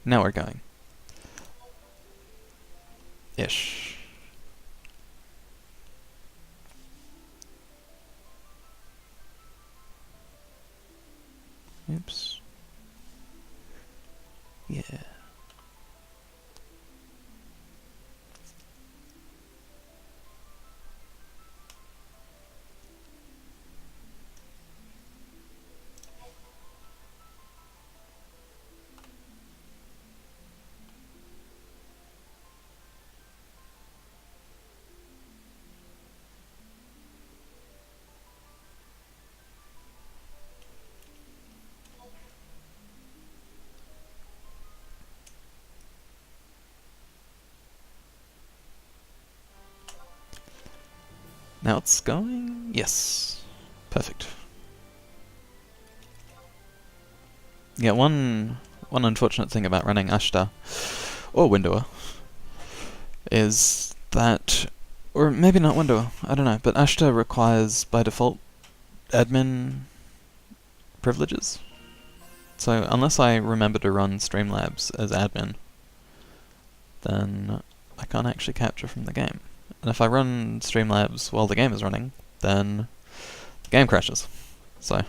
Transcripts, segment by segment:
Now we're going. Ish. Oops. Yeah. Now it's going? Yes. Perfect. Yeah, one unfortunate thing about running Ashta, or Windower, is that, or maybe not Windower, I don't know, but Ashta requires, by default, admin privileges. So unless I remember to run Streamlabs as admin, then I can't actually capture from the game. And if I run Streamlabs while the game is running, then the game crashes. So,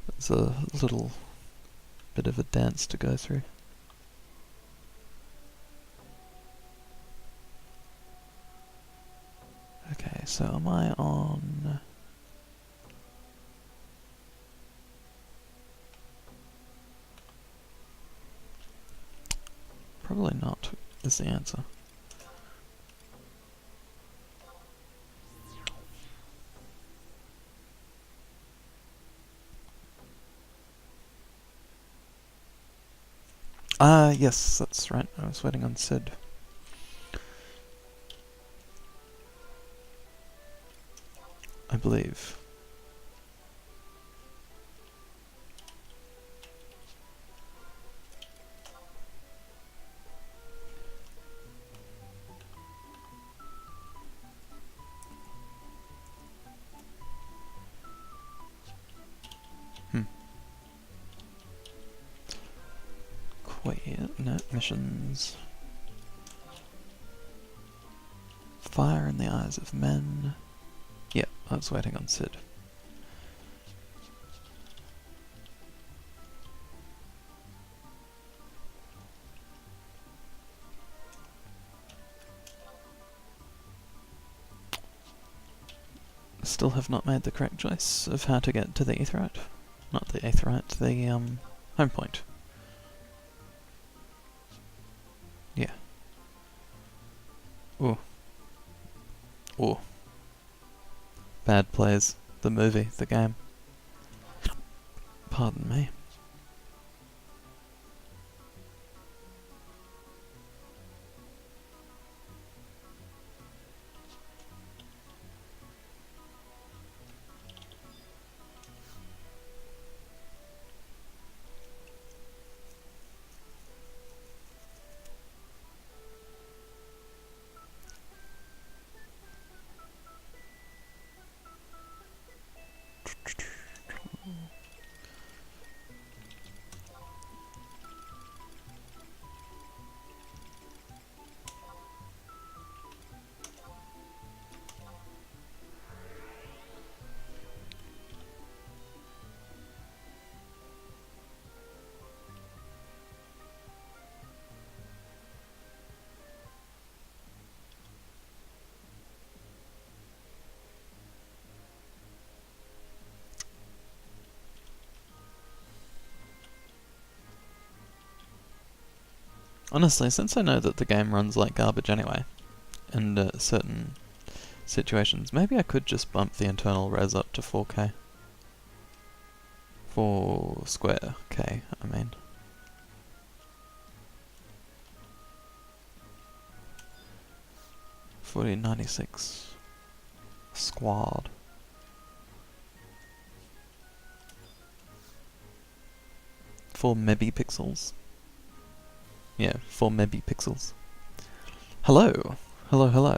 it's a little bit of a dance to go through. Okay, so am I on... Probably not, is the answer. Yes, that's right. I was waiting on Sid. I believe. Quiet net missions. Fire in the eyes of men. Yep, I was waiting on Sid. Still have not made the correct choice of how to get to the Aetheryte. Not the Aetheryte, the home point. Yeah. Ooh. Ooh. Bad plays. The movie, the game. Pardon me. Honestly, since I know that the game runs like garbage anyway, in certain situations, maybe I could just bump the internal res up to 4K. 4 square K, I mean. $4096 squad. 4 megapixels. Yeah, 4 megapixels. Hello! Hello, hello.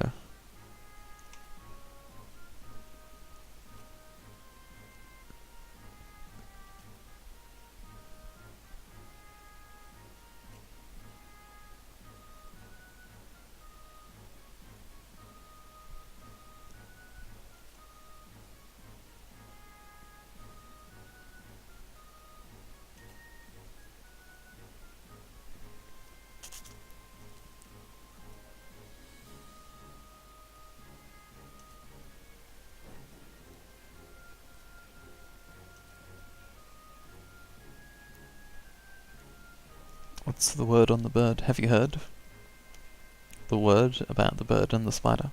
What's the word on the bird? Have you heard the word about the bird and the spider?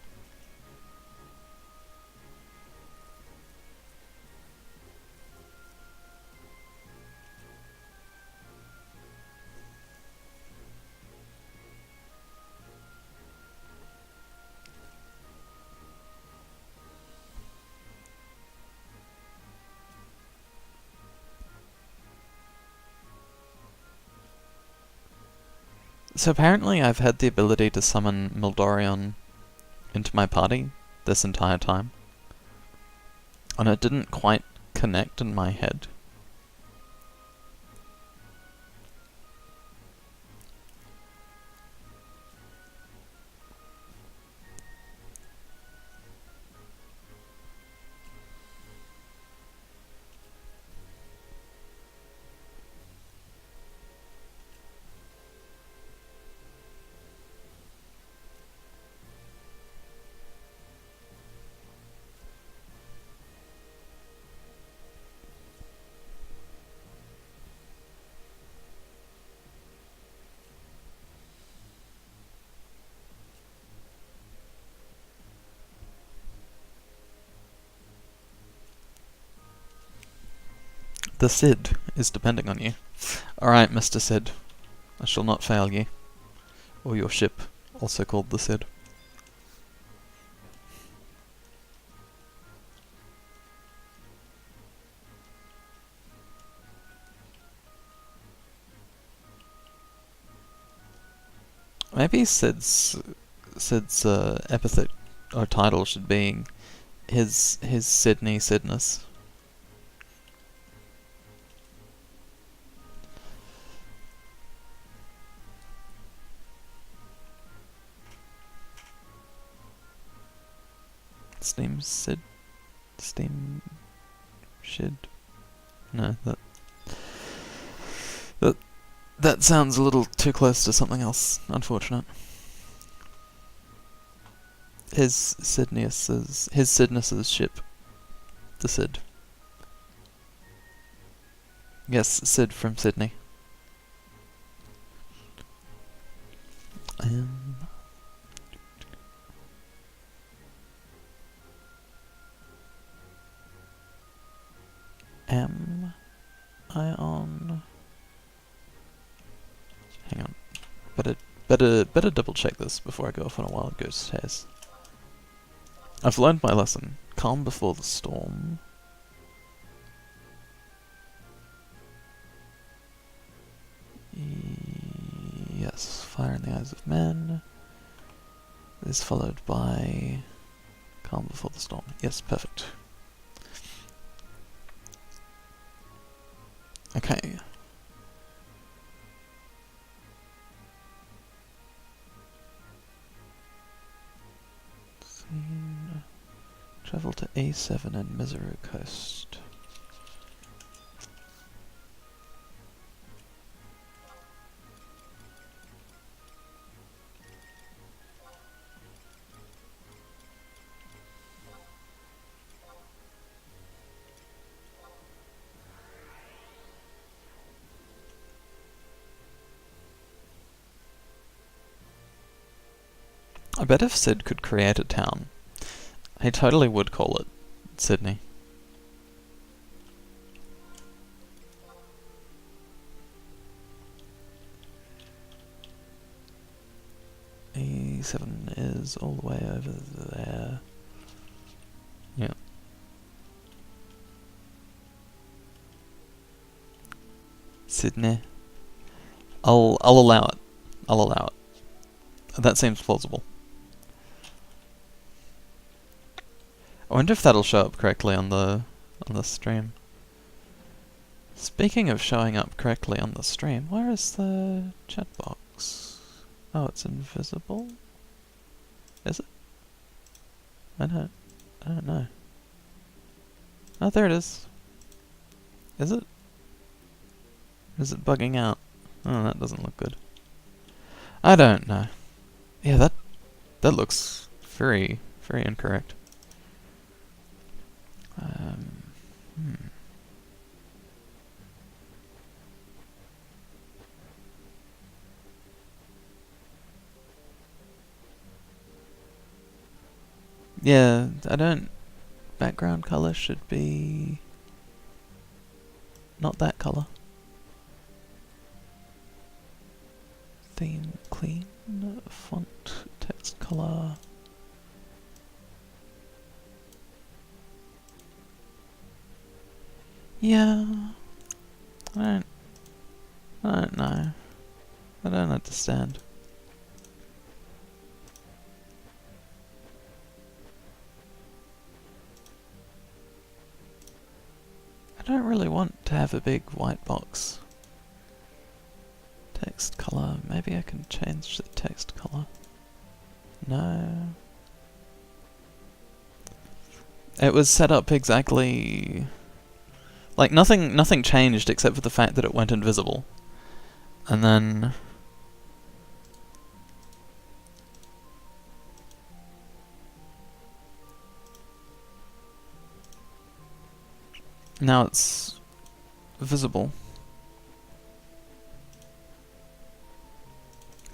So apparently I've had the ability to summon Mildorion into my party this entire time, and it didn't quite connect in my head. The Cid is depending on you. Alright, Mr. Cid. I shall not fail you. Or your ship, also called the Cid. Maybe Sid's epithet or title should be his Sydney Sidness. Steam Sid? Steam Shid? No, that sounds a little too close to something else. Unfortunate. His Sidness's ship. The Cid. Yes, Sid from Sydney. Am I on? Hang on. Better double check this before I go off on a wild goose chase. I've learned my lesson. Calm before the storm. Yes, fire in the eyes of men. Is followed by calm before the storm. Yes, perfect. Okay. Travel to A7 and Miseru Coast. I bet if Sid could create a town, he totally would call it Sydney. A7 is all the way over there. Yeah. Sydney. I'll allow it. I'll allow it. That seems plausible. I wonder if that'll show up correctly on the stream. Speaking of showing up correctly on the stream, where is the chat box? Oh, it's invisible? Is it? I don't know. Oh, there it is. Is it? Is it bugging out? Oh, that doesn't look good. I don't know. Yeah, that looks very, very incorrect. Yeah, I don't... Background color should be... not that color. Theme clean, font, text color. Yeah, I don't know. I don't understand. I don't really want to have a big white box. Text color, maybe I can change the text color. No. It was set up exactly... like nothing changed except for the fact that it went invisible. And then... now it's visible.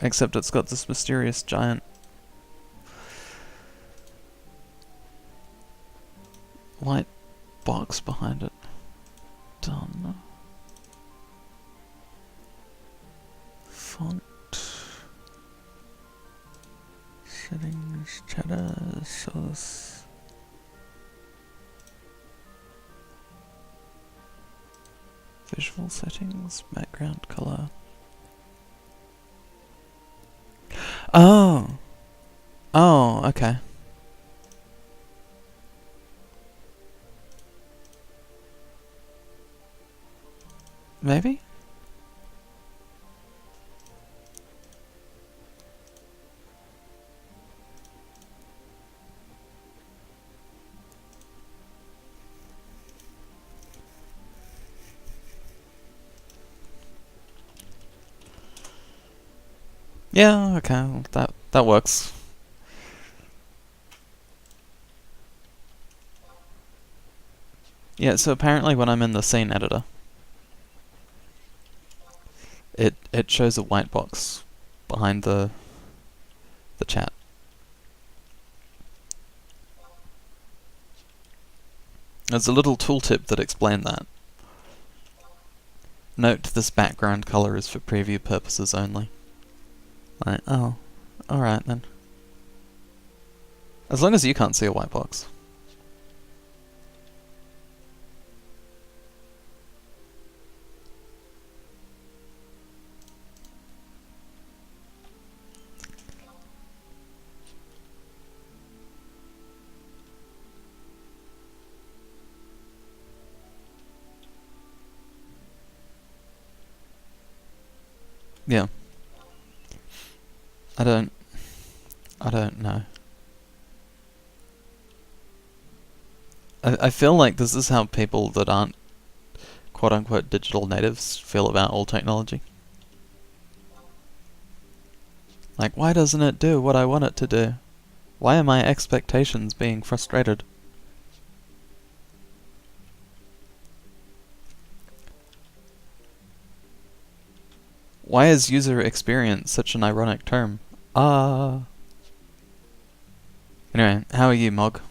Except it's got this mysterious giant white box behind it. Done. Font. Settings, cheddar, source. Visual settings, background color. Oh! Oh, okay. Maybe? Yeah, okay, that works. Yeah, so apparently when I'm in the scene editor, it shows a white box behind the chat. There's a little tooltip that explained that. Note this background color is for preview purposes only. Like, oh, alright then. As long as you can't see a white box. Yeah. I don't know. I feel like this is how people that aren't quote-unquote digital natives feel about all technology. Like, why doesn't it do what I want it to do? Why are my expectations being frustrated? Why is user experience such an ironic term? Anyway, how are you, Mog?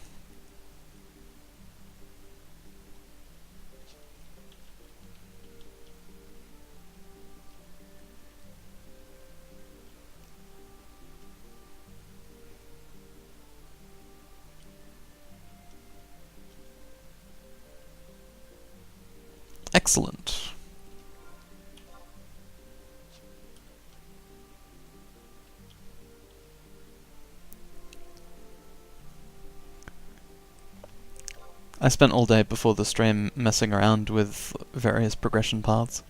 Excellent. I spent all day before the stream messing around with various progression paths.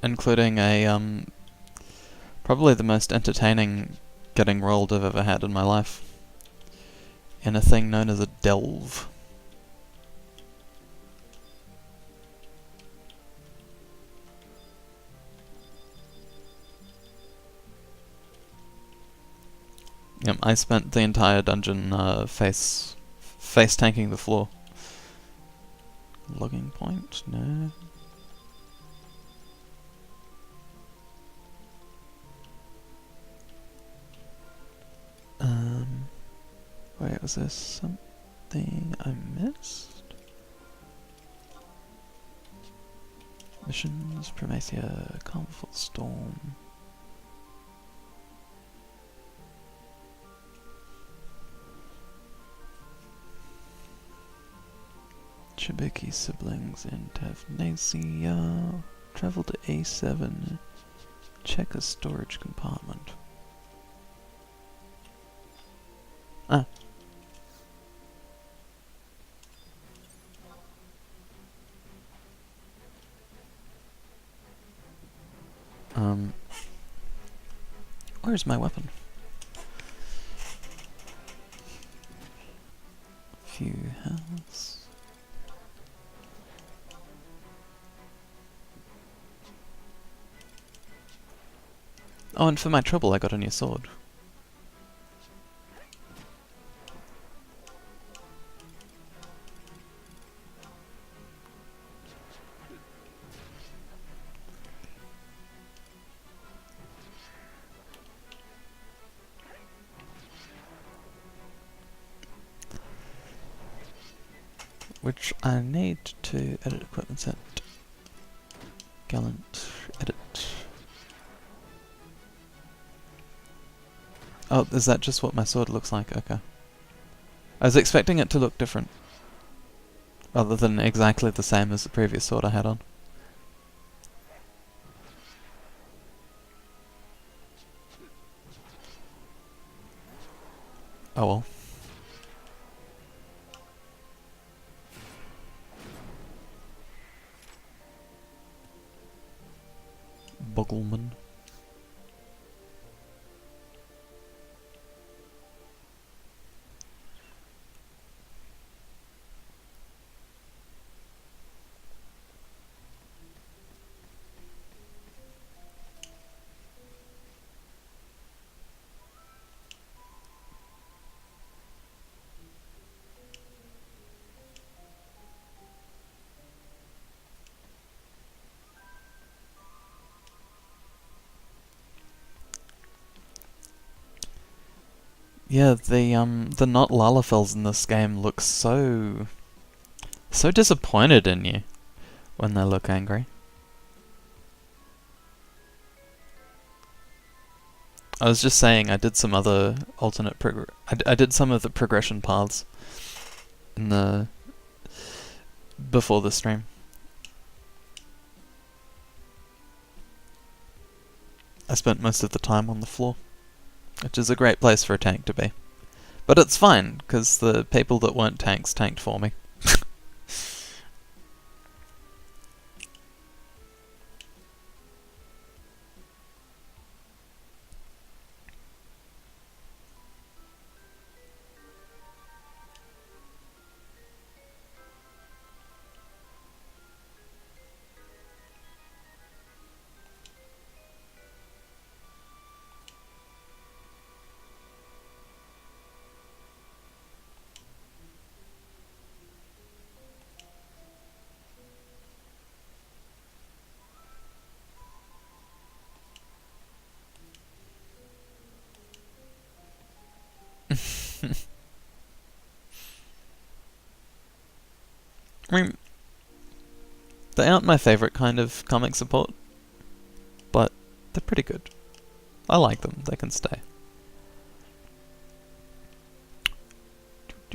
Including a, probably the most entertaining getting rolled I've ever had in my life. In a thing known as a delve. Yep, I spent the entire dungeon face tanking the floor. Logging point? No. Wait, was there something I missed? Missions, Promethea, Carnival Storm. Chibuki siblings in Tavnasia. Travel to A7. Check a storage compartment. Ah. Where's my weapon? Few health. Oh, and for my trouble I got a new sword. Which I need to edit equipment set. Gallant, edit. Oh, is that just what my sword looks like? Okay. I was expecting it to look different. Rather than exactly the same as the previous sword I had on. Oh well. Boggleman. Yeah, the not Lalafels in this game look so disappointed in you when they look angry. I was just saying I did some other alternate I did some of the progression paths in the before the stream. I spent most of the time on the floor, which is a great place for a tank to be. But it's fine, because the people that weren't tanks tanked for me. I mean, they aren't my favourite kind of comic support, but they're pretty good. I like them, they can stay.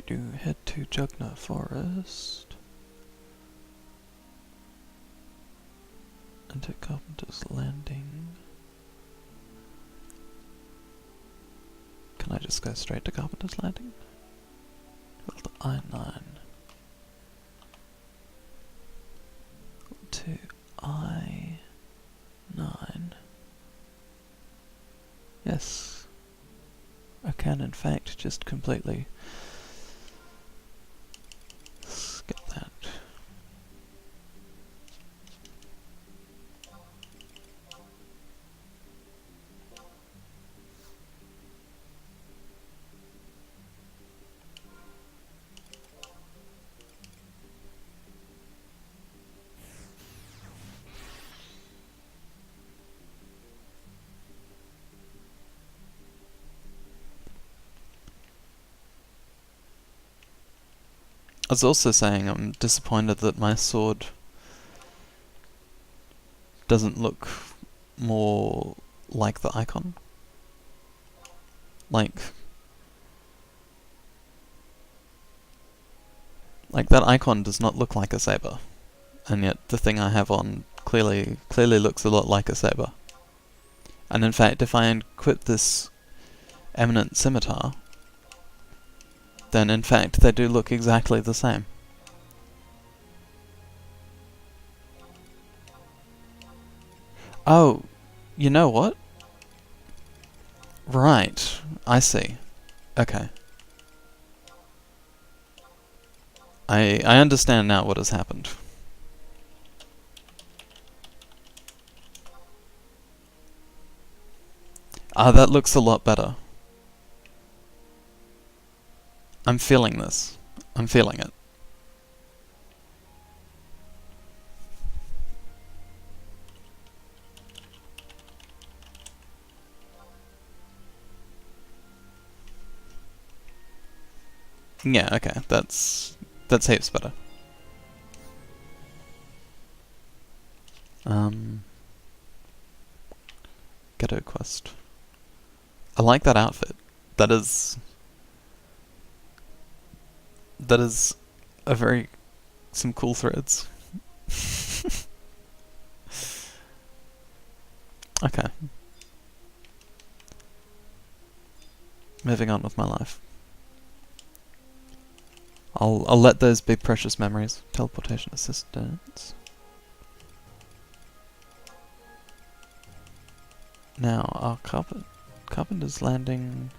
Head to Jugna Forest. And to Carpenter's Landing. Can I just go straight to Carpenter's Landing? Build I-9. To I-9. Yes. I can in fact just completely skip that. I was also saying I'm disappointed that my sword doesn't look more like the icon. Like that icon does not look like a saber, and yet the thing I have on clearly looks a lot like a saber. And in fact, if I equip this eminent scimitar, then in fact they do look exactly the same. Oh, you know what? Right, I see. Okay. I understand now what has happened. Ah, that looks a lot better. I'm feeling this. I'm feeling it. Yeah, okay, that's heaps better. Ghetto quest. I like that outfit. That is some cool threads. Okay. Moving on with my life. I'll let those be precious memories. Teleportation assistance. Now our carpenter's landing.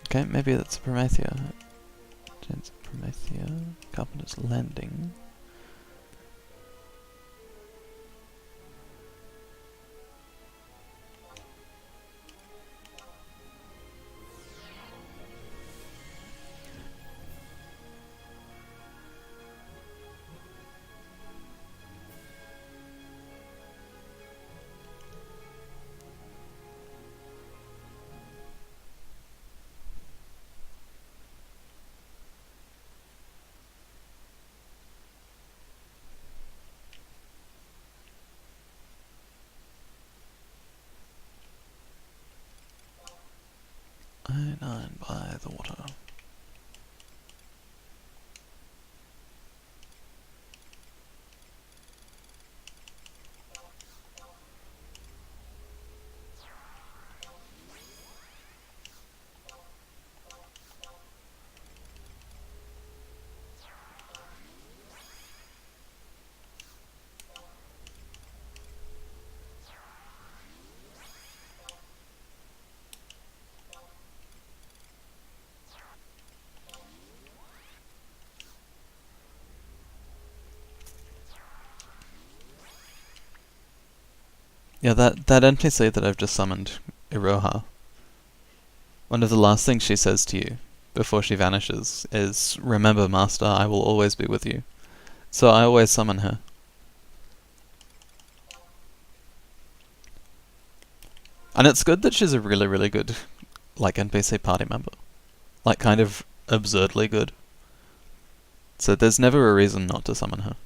Okay, maybe that's Promethea. Promethea. Carpenter's landing. I-9 by the water. Yeah, that NPC that I've just summoned, Iroha, one of the last things she says to you before she vanishes is, "Remember, Master, I will always be with you." So I always summon her. And it's good that she's a really, really good, like, NPC party member. Like, kind of absurdly good. So there's never a reason not to summon her.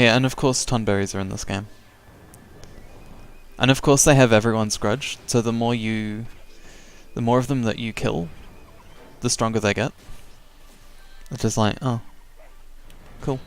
yeah, and of course tonberries are in this game. And of course they have everyone's grudge, so the more of them that you kill, the stronger they get. It's just like, oh, cool.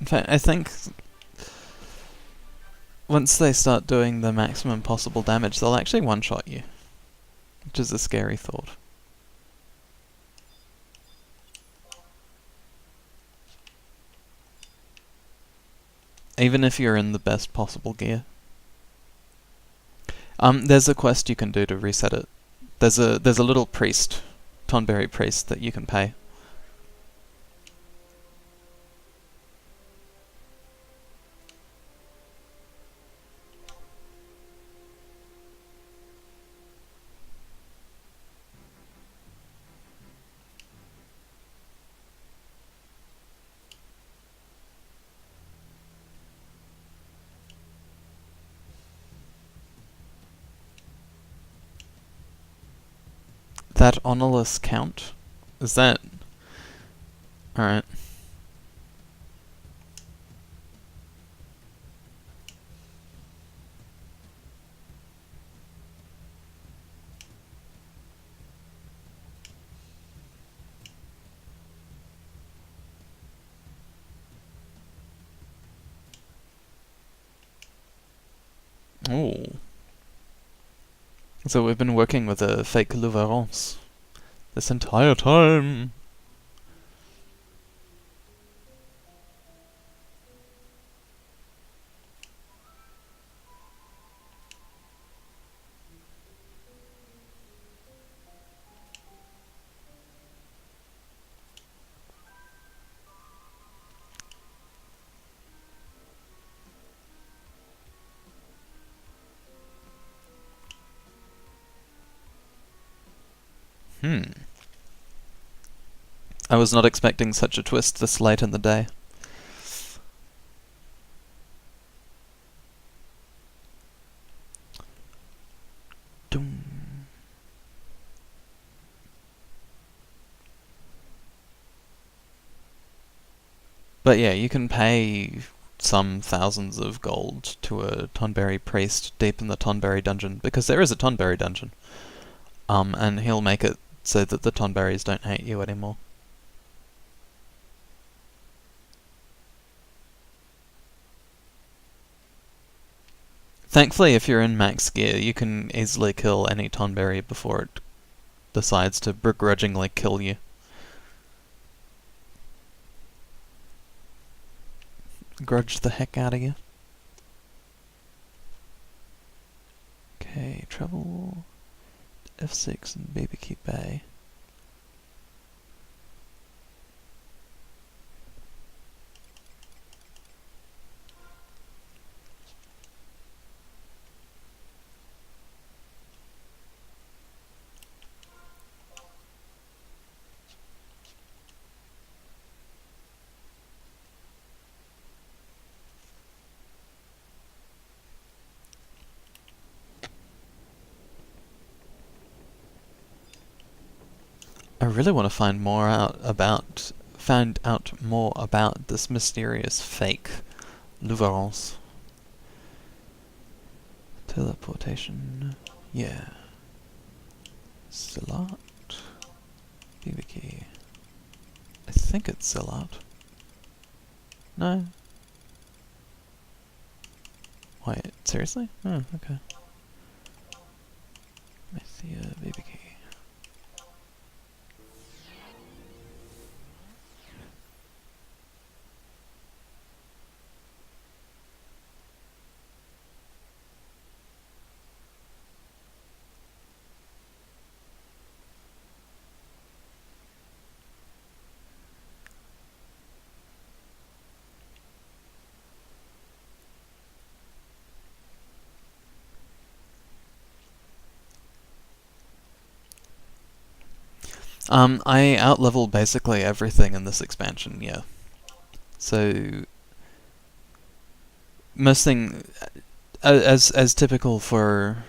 In fact, I think once they start doing the maximum possible damage, they'll actually one-shot you, which is a scary thought. Even if you're in the best possible gear. There's a quest you can do to reset it. There's a little priest, Tonberry priest, that you can pay. That honorless count? Is that... Alright. Ooh. So we've been working with a fake Louverance this entire time. I was not expecting such a twist this late in the day. Doom. But yeah, you can pay some thousands of gold to a Tonberry priest deep in the Tonberry dungeon, because there is a Tonberry dungeon. And he'll make it so that the Tonberries don't hate you anymore. Thankfully, if you're in max gear, you can easily kill any Tonberry before it decides to begrudgingly kill you. Grudge the heck out of you. Okay, travel F6 and Baby Keep Bay. I really want to find out more about this mysterious fake Louverance. Teleportation. Yeah. Silat. BB. I think it's Silat. No. Wait, seriously? Oh, okay. Mythia BB. I outlevel basically everything in this expansion, yeah. So most thing, as typical for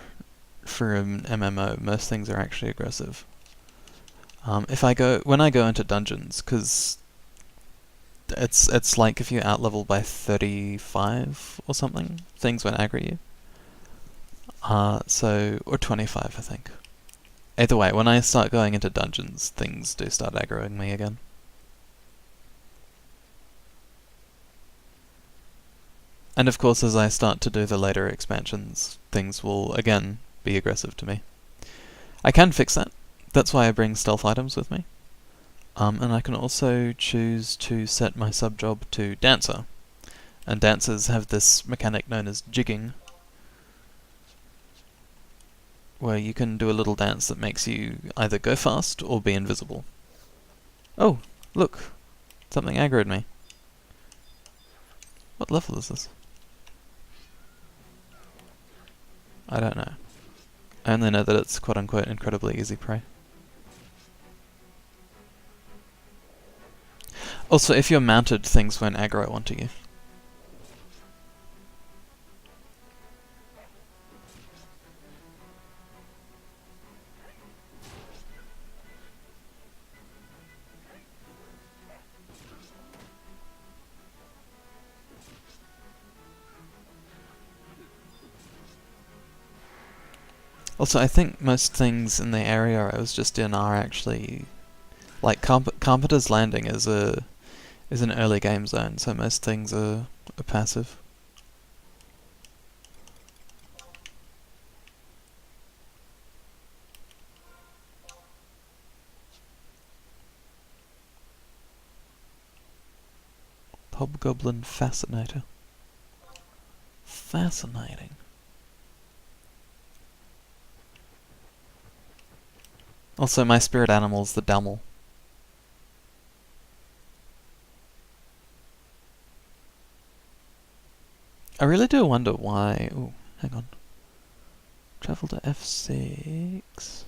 an MMO, most things are actually aggressive. When I go into dungeons, because it's like if you outlevel by 35 or something, things won't aggro you. Or 25, I think. Either way, when I start going into dungeons, things do start aggroing me again. And of course, as I start to do the later expansions, things will again be aggressive to me. I can fix that. That's why I bring stealth items with me. And I can also choose to set my sub-job to Dancer. And dancers have this mechanic known as jigging, where you can do a little dance that makes you either go fast or be invisible. Oh, look! Something aggroed me. What level is this? I don't know. I only know that it's quote-unquote incredibly easy prey. Also, if you're mounted, things won't aggro onto you. Also, I think most things in the area I was just in are actually... Like, Carpenter's Landing is an early game zone, so most things are passive. Hobgoblin Fascinator. Fascinating. Also, my spirit animal's the Dummel. I really do wonder why... Ooh, hang on. Travel to F6...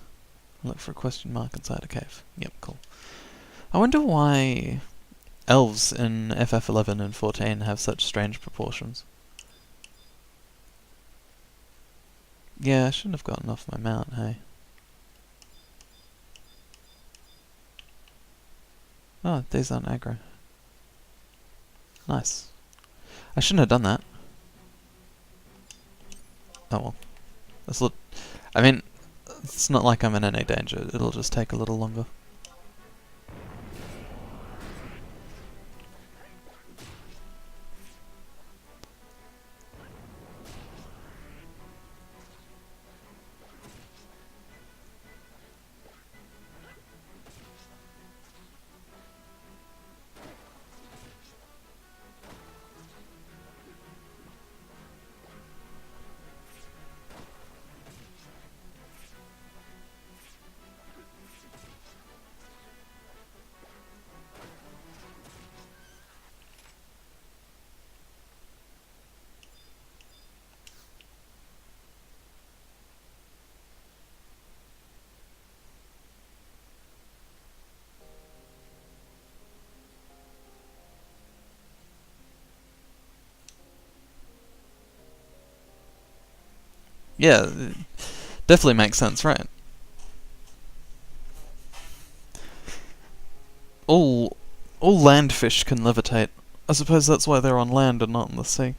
Look for a question mark inside a cave. Yep, cool. I wonder why elves in FF11 and 14 have such strange proportions. Yeah, I shouldn't have gotten off my mount, hey. Oh, these aren't aggro. Nice. I shouldn't have done that. Oh well. I mean, it's not like I'm in any danger. It'll just take a little longer. Yeah, it definitely makes sense, right? All land fish can levitate. I suppose that's why they're on land and not in the sea.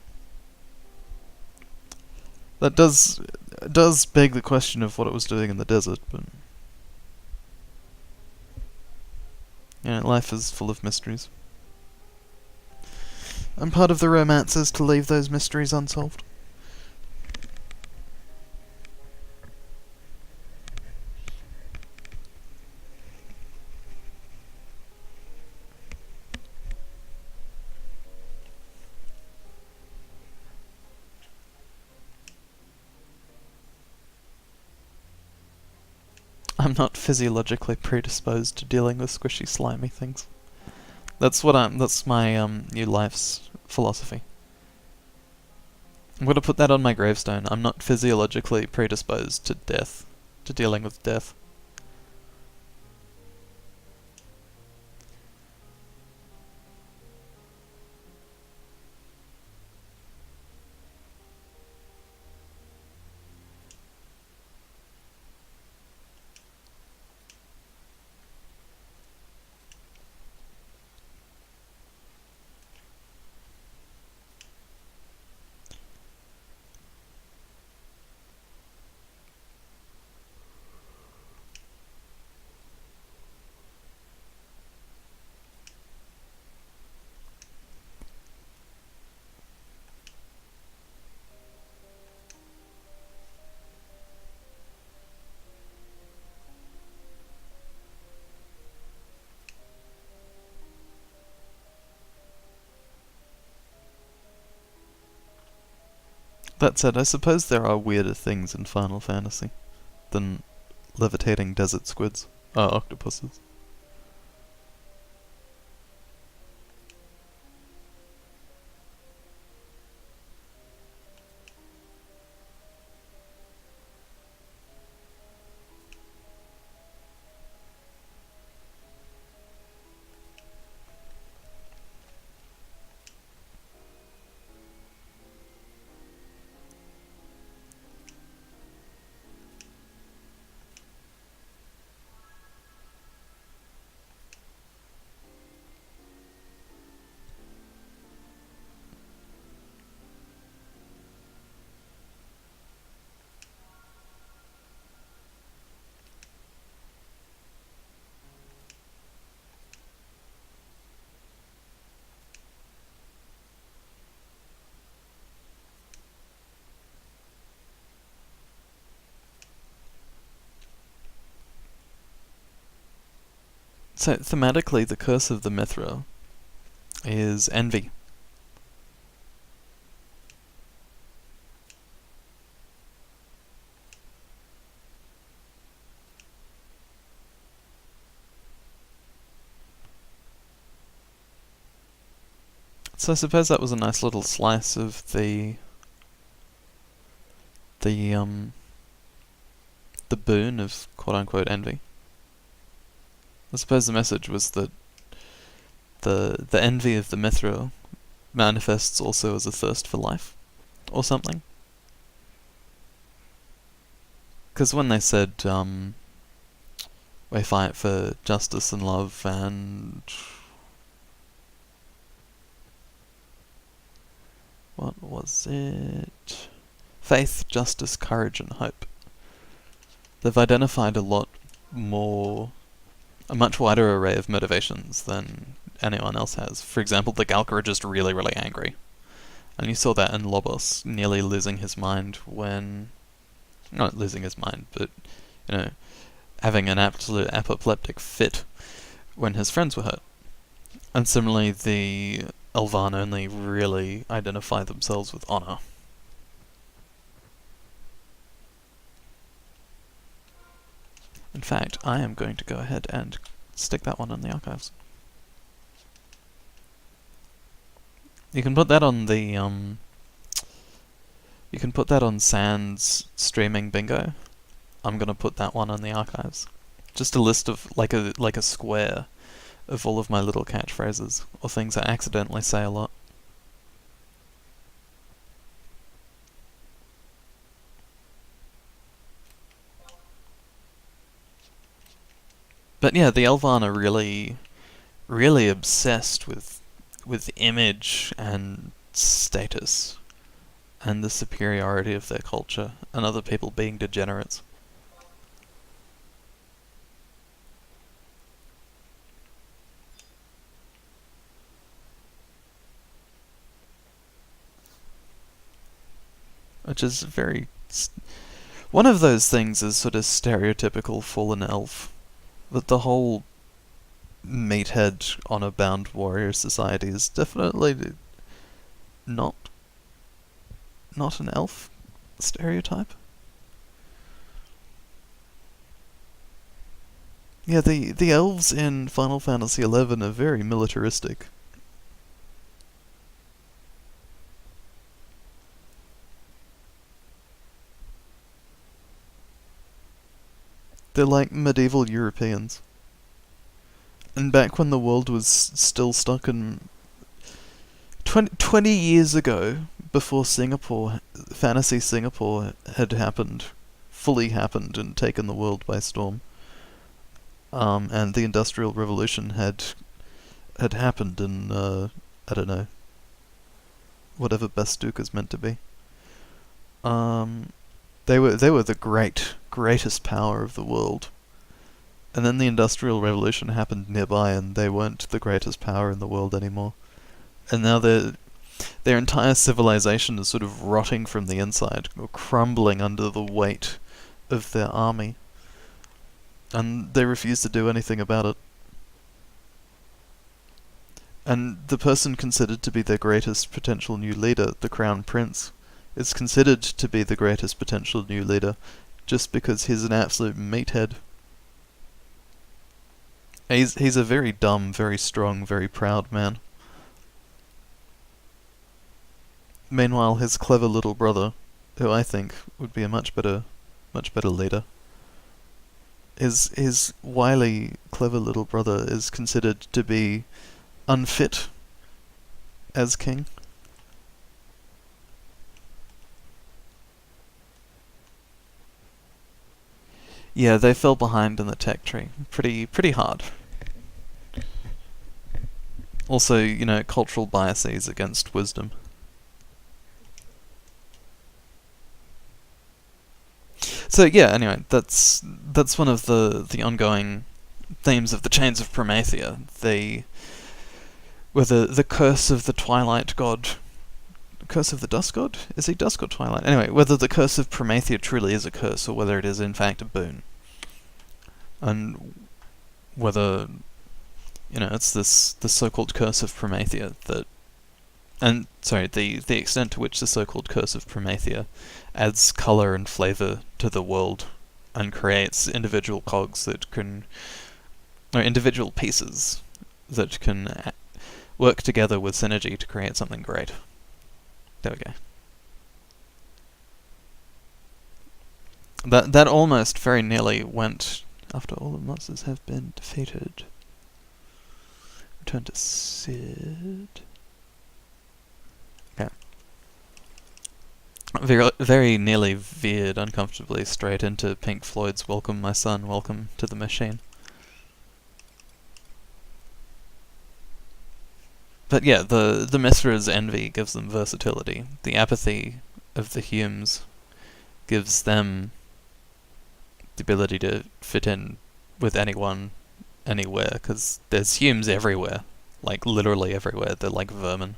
That does beg the question of what it was doing in the desert, but you know, life is full of mysteries. And part of the romance is to leave those mysteries unsolved. I'm not physiologically predisposed to dealing with squishy, slimy things. That's my new life's philosophy. I'm gonna put that on my gravestone. I'm not physiologically predisposed to death, to dealing with death. That said, I suppose there are weirder things in Final Fantasy than levitating desert squids. Octopuses. So thematically, the curse of the Mithra is envy. So I suppose that was a nice little slice of the the boon of quote unquote envy. I suppose the message was that the envy of the Mithra manifests also as a thirst for life, or something. Because when they said we fight for justice and love and what was it? Faith, justice, courage, and hope. They've identified a much wider array of motivations than anyone else has. For example, the Galka are just really, really angry. And you saw that in Lobos nearly losing his mind when... Not losing his mind, but, having an absolute apoplectic fit when his friends were hurt. And similarly, the Elvan only really identify themselves with honor. In fact, I am going to go ahead and stick that one in the archives. You can put that on the you can put that on Sans streaming bingo. I'm gonna put that one on the archives. Just a list of like a square of all of my little catchphrases or things I accidentally say a lot. But yeah, the Elvan are really, really obsessed with image and status and the superiority of their culture and other people being degenerates. Which is one of those things is sort of stereotypical fallen elf. That the whole meathead honor-bound warrior society is definitely not an elf stereotype. Yeah, the elves in Final Fantasy XI are very militaristic. They're like medieval Europeans. And back when the world was still stuck in... 20 years ago, before Fantasy Singapore had happened, fully happened and taken the world by storm, and the Industrial Revolution had happened in, I don't know, whatever Bastuka's meant to be. They were the greatest power of the world. And then the Industrial Revolution happened nearby and they weren't the greatest power in the world anymore. And now their entire civilization is sort of rotting from the inside, or crumbling under the weight of their army. And they refuse to do anything about it. And the person considered to be their greatest potential new leader, the Crown Prince, is considered to be the greatest potential new leader just because he's an absolute meathead. He's a very dumb, very strong, very proud man. Meanwhile, his clever little brother, who I think would be a much better leader, his wily, clever little brother is considered to be unfit as king. Yeah, they fell behind in the tech tree. Pretty hard. Also, you know, cultural biases against wisdom. So yeah, anyway, that's one of the ongoing themes of the Chains of Promathia. Whether the curse of the Twilight God, curse of the Dusk God? Is he Dusk or Twilight? Anyway, whether the curse of Promathia truly is a curse or whether it is in fact a boon. And whether, you know, it's the so-called curse of Promathia that, and sorry, the extent to which the so-called curse of Promathia adds color and flavor to the world and creates individual cogs that can, or individual pieces that can work together with synergy to create something great. There we go. That almost very nearly went. After all the monsters have been defeated, return to Sid. Okay. Very nearly veered uncomfortably straight into Pink Floyd's "Welcome, My Son, Welcome to the Machine." But yeah, the Mithra's envy gives them versatility. The apathy of the Humes gives them the ability to fit in with anyone, anywhere, because there's Humes everywhere, like literally everywhere. They're like vermin.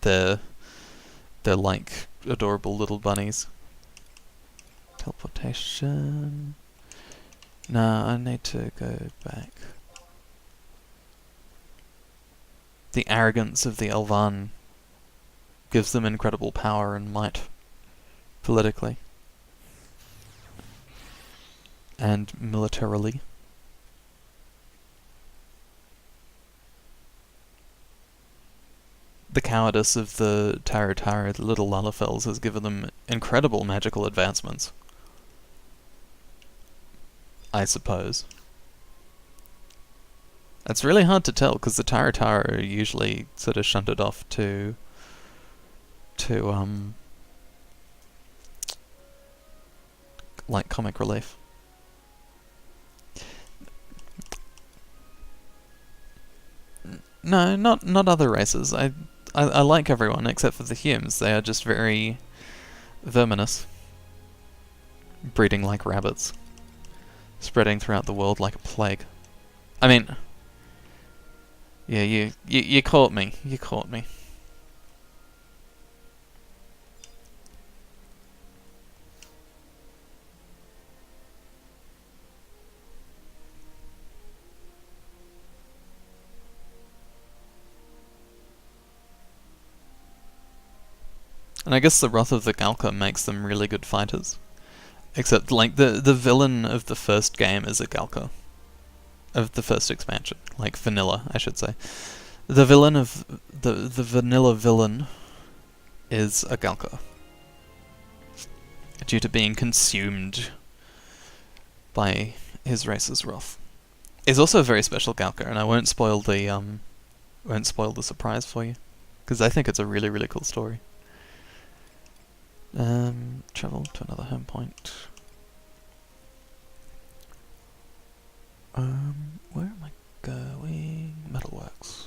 They're like adorable little bunnies. Teleportation. Nah, I need to go back. The arrogance of the Elvan gives them incredible power and might, politically. And militarily. The cowardice of the Tarotara, the little Lalafels, has given them incredible magical advancements. I suppose. It's really hard to tell, because the Tarotara are usually sort of shunted off to like comic relief. No, not other races. I like everyone except for the Humes. They are just very verminous, breeding like rabbits, spreading throughout the world like a plague. I mean, yeah, you caught me. You caught me. And I guess the wrath of the Galka makes them really good fighters. Except, like, the villain of the first game is a Galka. Of the first expansion. Like, vanilla, I should say. The villain of... The vanilla villain is a Galka. Due to being consumed by his race's wrath. He's also a very special Galka, and I won't spoil the surprise for you. Because I think it's a really, really cool story. Travel to another home point. Where am I going? Metalworks.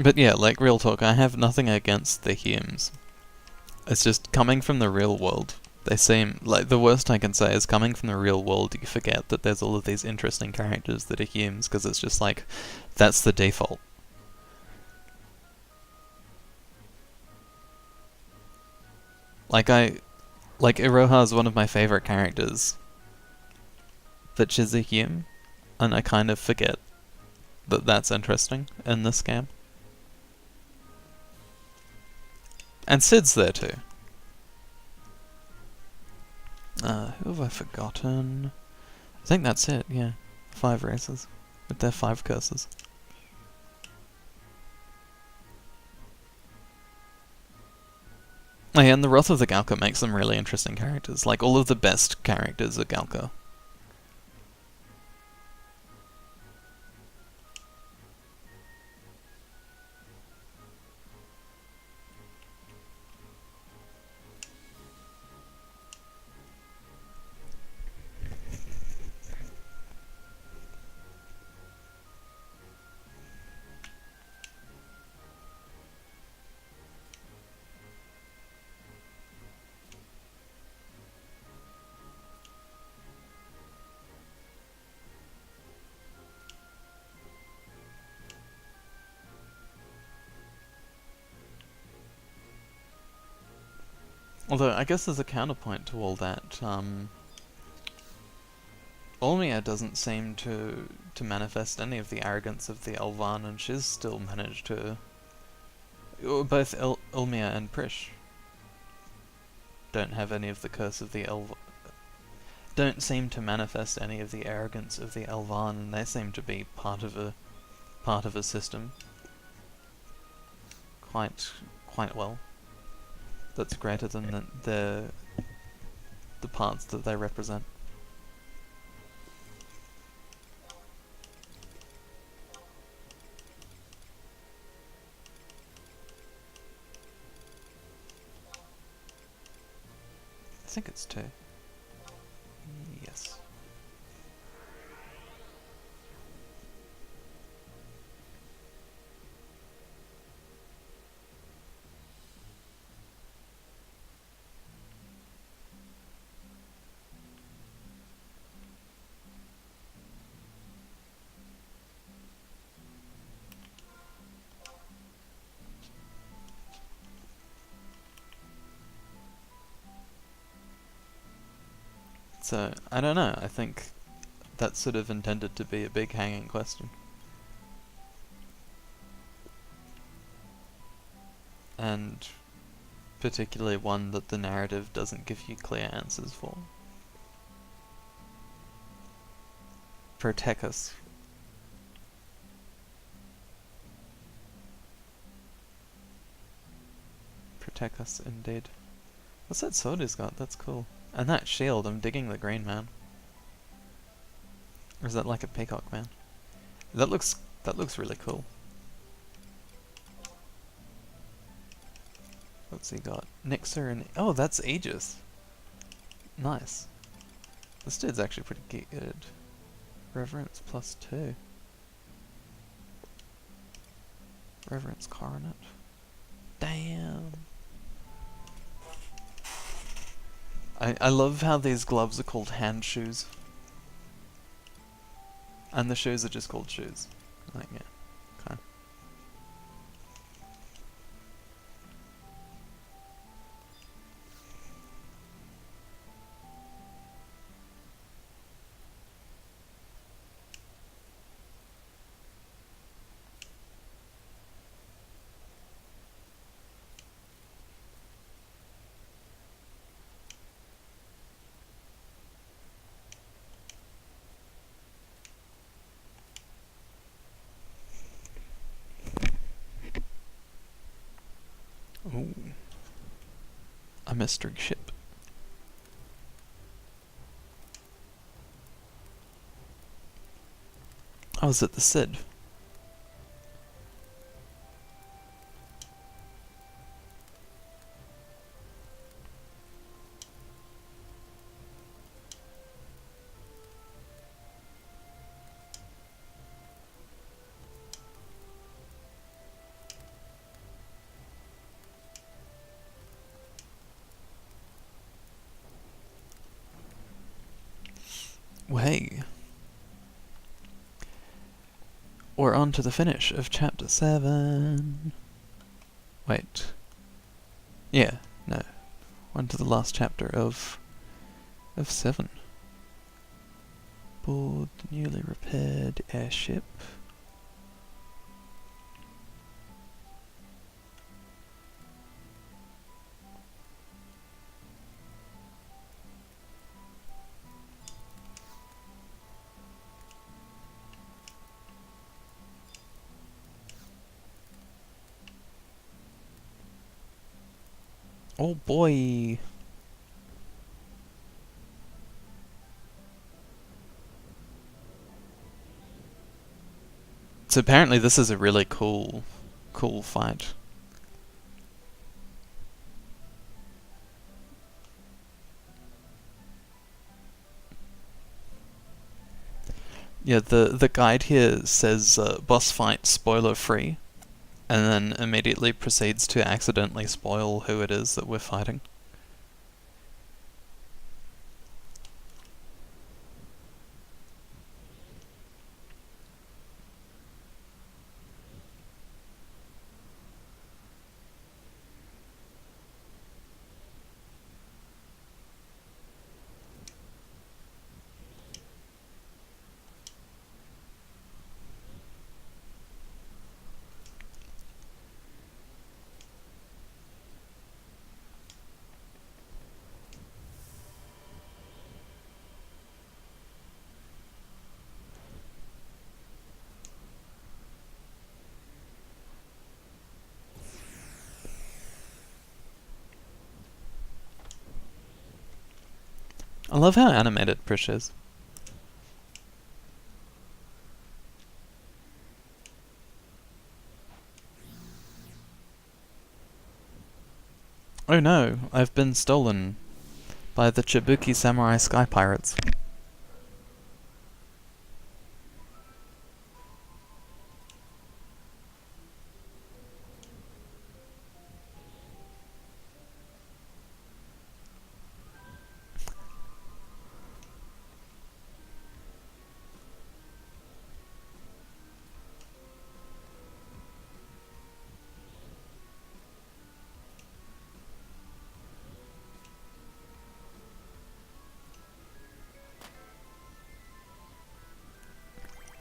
But yeah, like, real talk, I have nothing against the Humes. It's just coming from the real world. They seem like the worst I can say is coming from the real world. You forget that there's all of these interesting characters that are humans because it's just like that's the default. Like Iroha is one of my favorite characters, but she's a human, and I kind of forget that that's interesting in this game. And Sid's there too. Who have I forgotten? I think that's it, yeah. 5 races. With their 5 curses. Oh yeah, and the Wrath of the Galka makes them really interesting characters. Like, all of the best characters are Galka. Although, I guess there's a counterpoint to all that. Olmia doesn't seem to manifest any of the arrogance of the Elvan, and she's still managed to... Both Olmia and Prish don't have any of the curse of the don't seem to manifest any of the arrogance of the Elvan, and they seem to be part of a system quite well. That's greater than the parts that they represent. I think it's 2. Yes. So, I don't know, I think that's sort of intended to be a big hanging question. And particularly one that the narrative doesn't give you clear answers for. Protect us. Protect us, indeed. What's that sword he's got? That's cool. And that shield, I'm digging the green man. Or is that like a peacock man? That looks really cool. What's he got? Nixer and... Oh, that's Aegis. Nice. This dude's actually pretty good. Reverence +2. Reverence Coronet. Damn. I love how these gloves are called hand shoes. And the shoes are just called shoes. Like, yeah. Okay. Ooh. A mystery ship. Oh, is it the Cid? Hey. We're on to the finish of chapter 7. Wait. Yeah, no. On to the last chapter of 7. Board the newly repaired airship. Oh boy! So apparently this is a really cool fight. Yeah, the guide here says boss fight spoiler free, and then immediately proceeds to accidentally spoil who it is that we're fighting. I love how animated Prish is. Oh no, I've been stolen by the Chibuki Samurai Sky Pirates.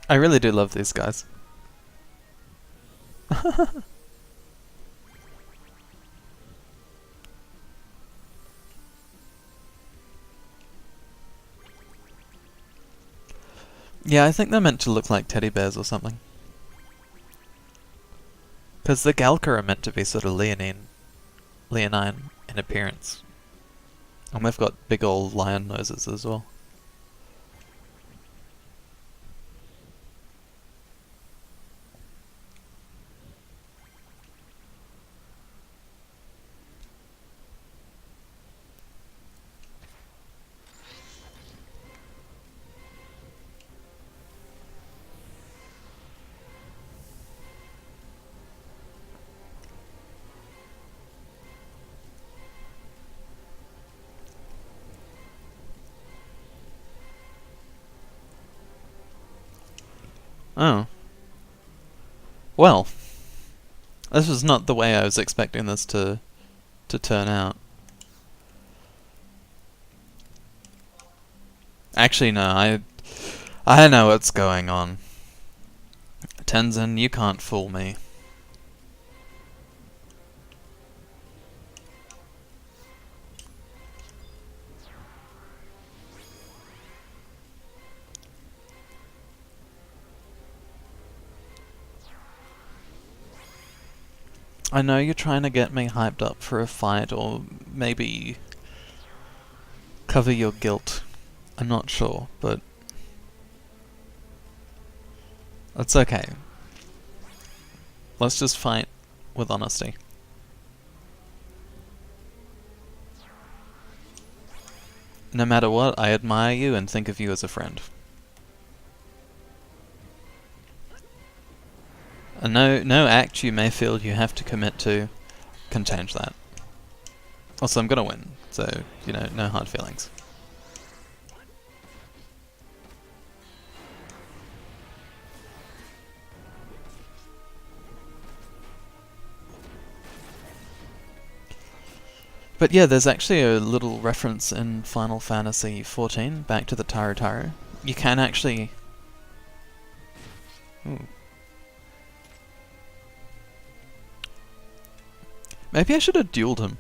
I really do love these guys. Yeah, I think they're meant to look like teddy bears or something. Because the Galka are meant to be sort of leonine in appearance. And they've got big old lion noses as well. Oh. Well, this was not the way I was expecting this to turn out. Actually, no, I know what's going on. Tenzin, you can't fool me. I know you're trying to get me hyped up for a fight, or maybe cover your guilt. I'm not sure, but it's okay. Let's just fight with honesty. No matter what, I admire you and think of you as a friend. And no act you may feel you have to commit to can change that. Also, I'm gonna win, so, you know, no hard feelings. But yeah, there's actually a little reference in Final Fantasy XIV back to the Tarotaro. You can actually... Ooh. Maybe I should have dueled him.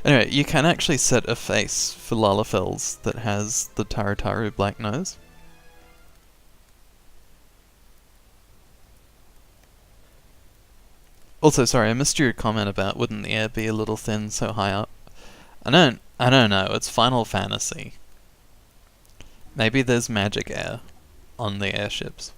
Anyway, you can actually set a face for Lalafels that has the Tarotaro black nose. Also, sorry, I missed your comment about wouldn't the air be a little thin so high up? I don't know, it's Final Fantasy. Maybe there's magic air on the airships.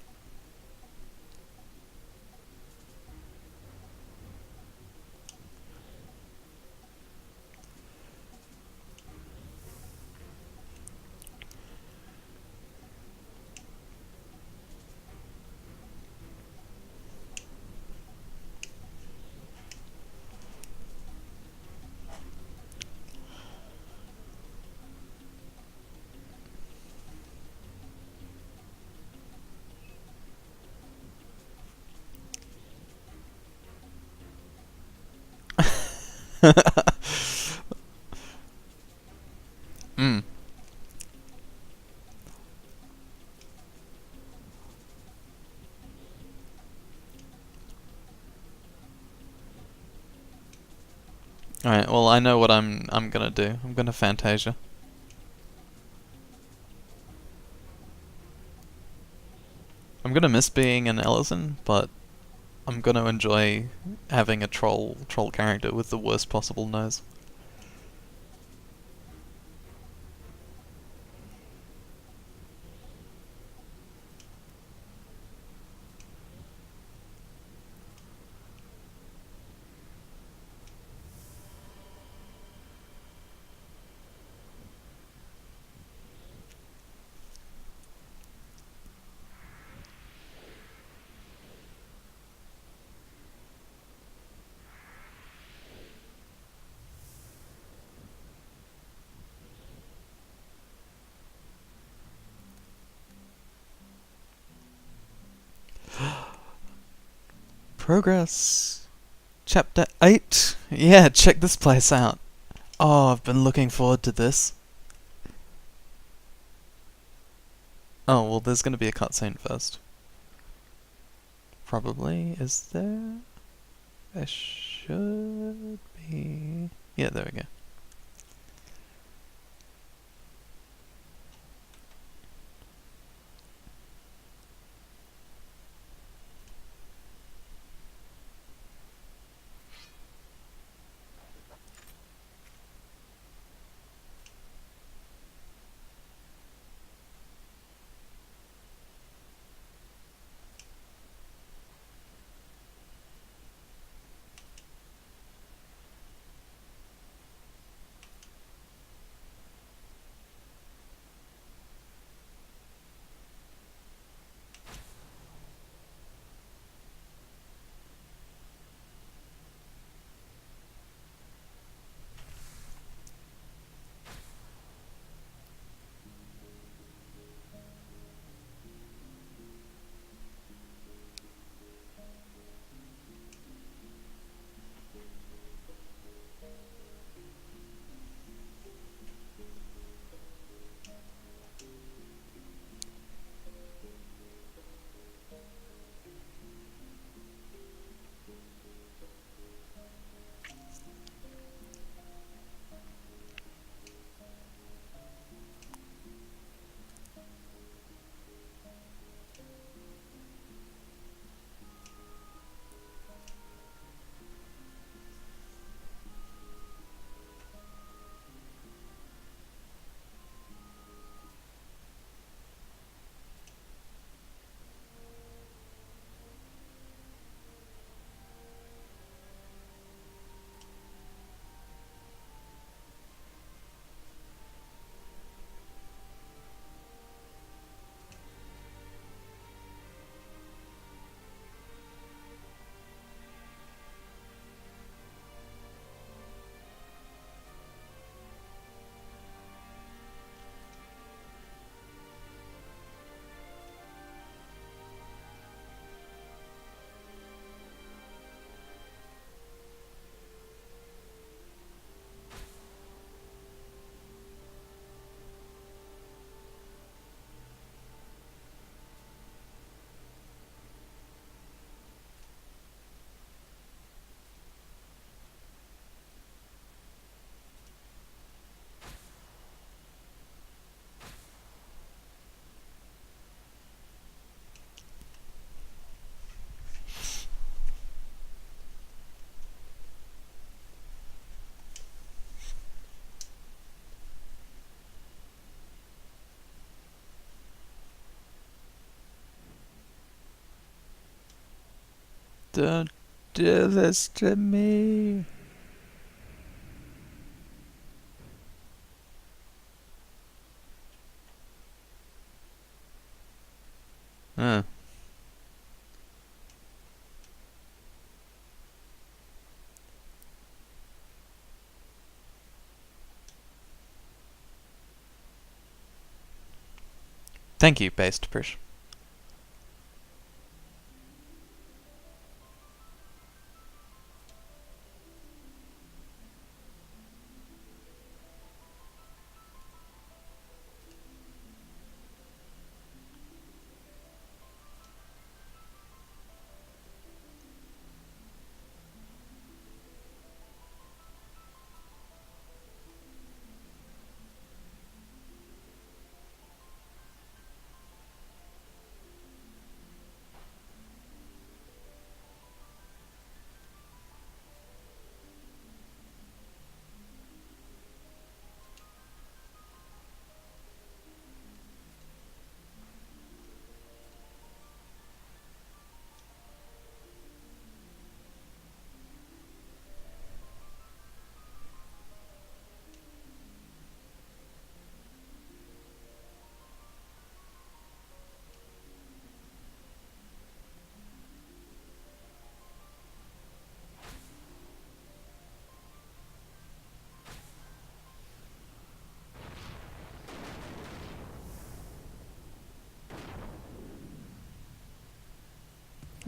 Mm. Alright, well I know what I'm gonna do. I'm gonna Fantasia. I'm gonna miss being an Ellison, but I'm gonna enjoy having a troll character with the worst possible nose. Progress. Chapter 8. Yeah, check this place out. Oh, I've been looking forward to this. Oh, well, there's gonna be a cutscene first. Probably. Is there? There should be. Yeah, there we go. Don't do this to me. Uh. Thank you, Based Prish.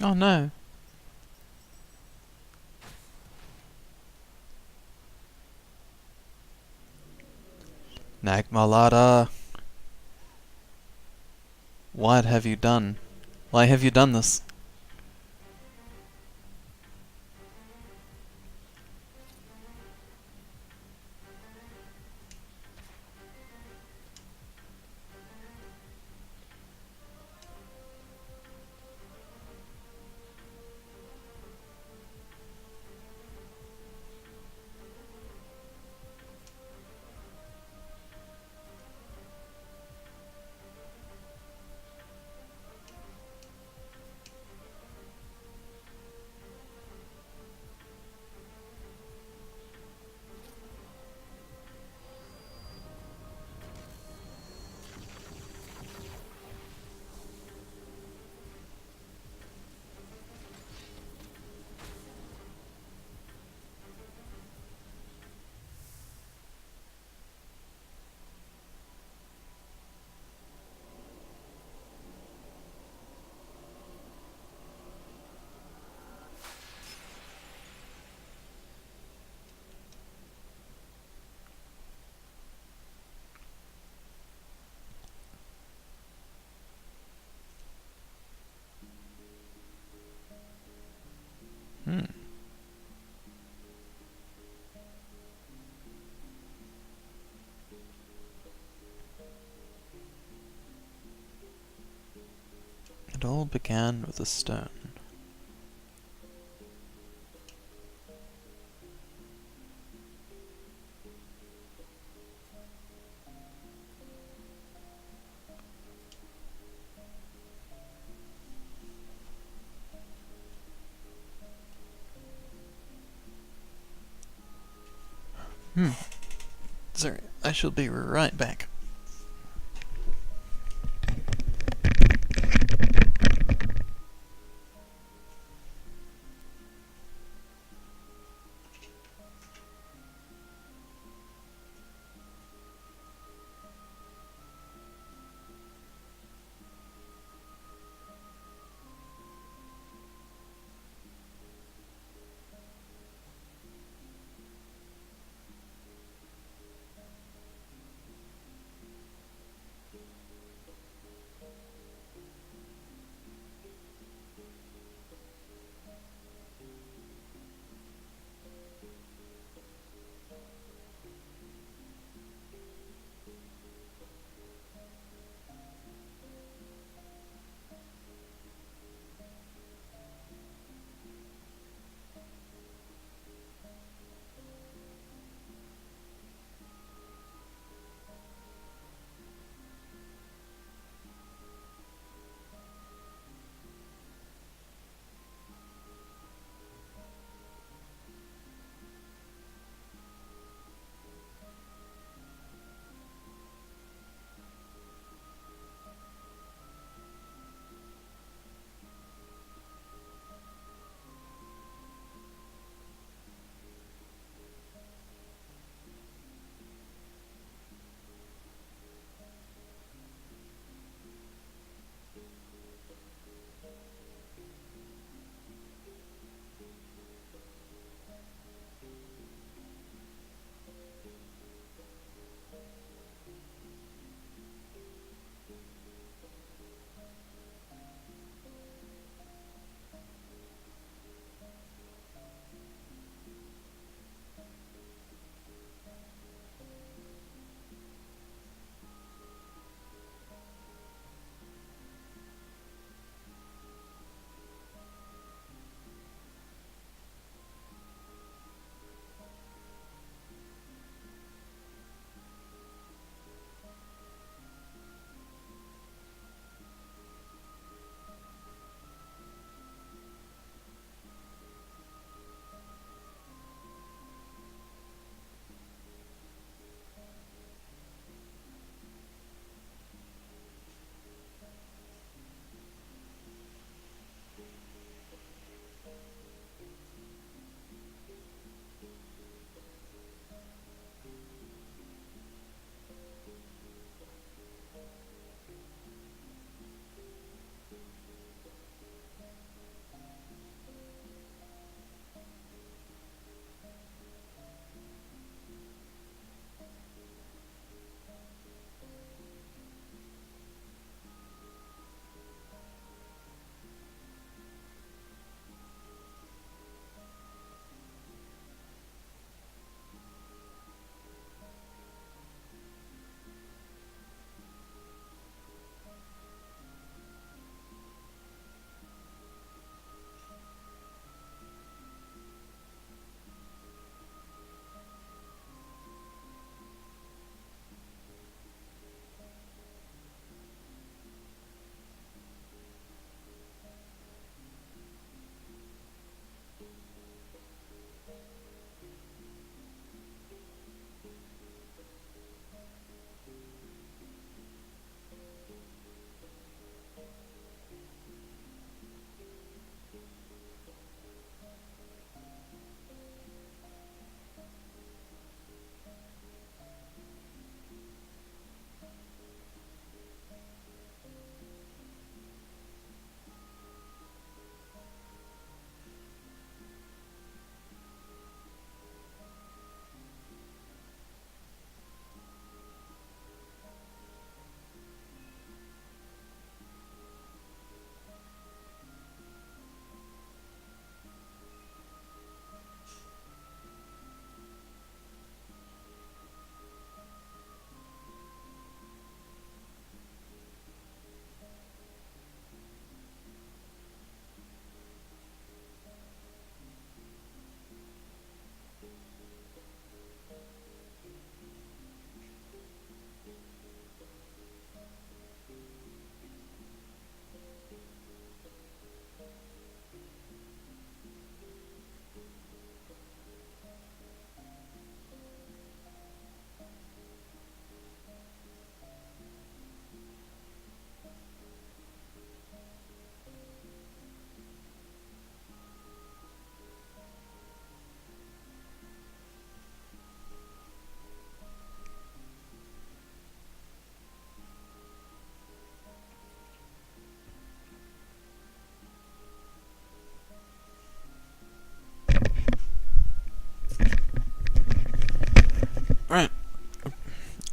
Oh no. Nagmalada. What have you done? Why have you done this? Hmm. It all began with a stone. Sorry, I shall be right back.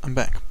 I'm back.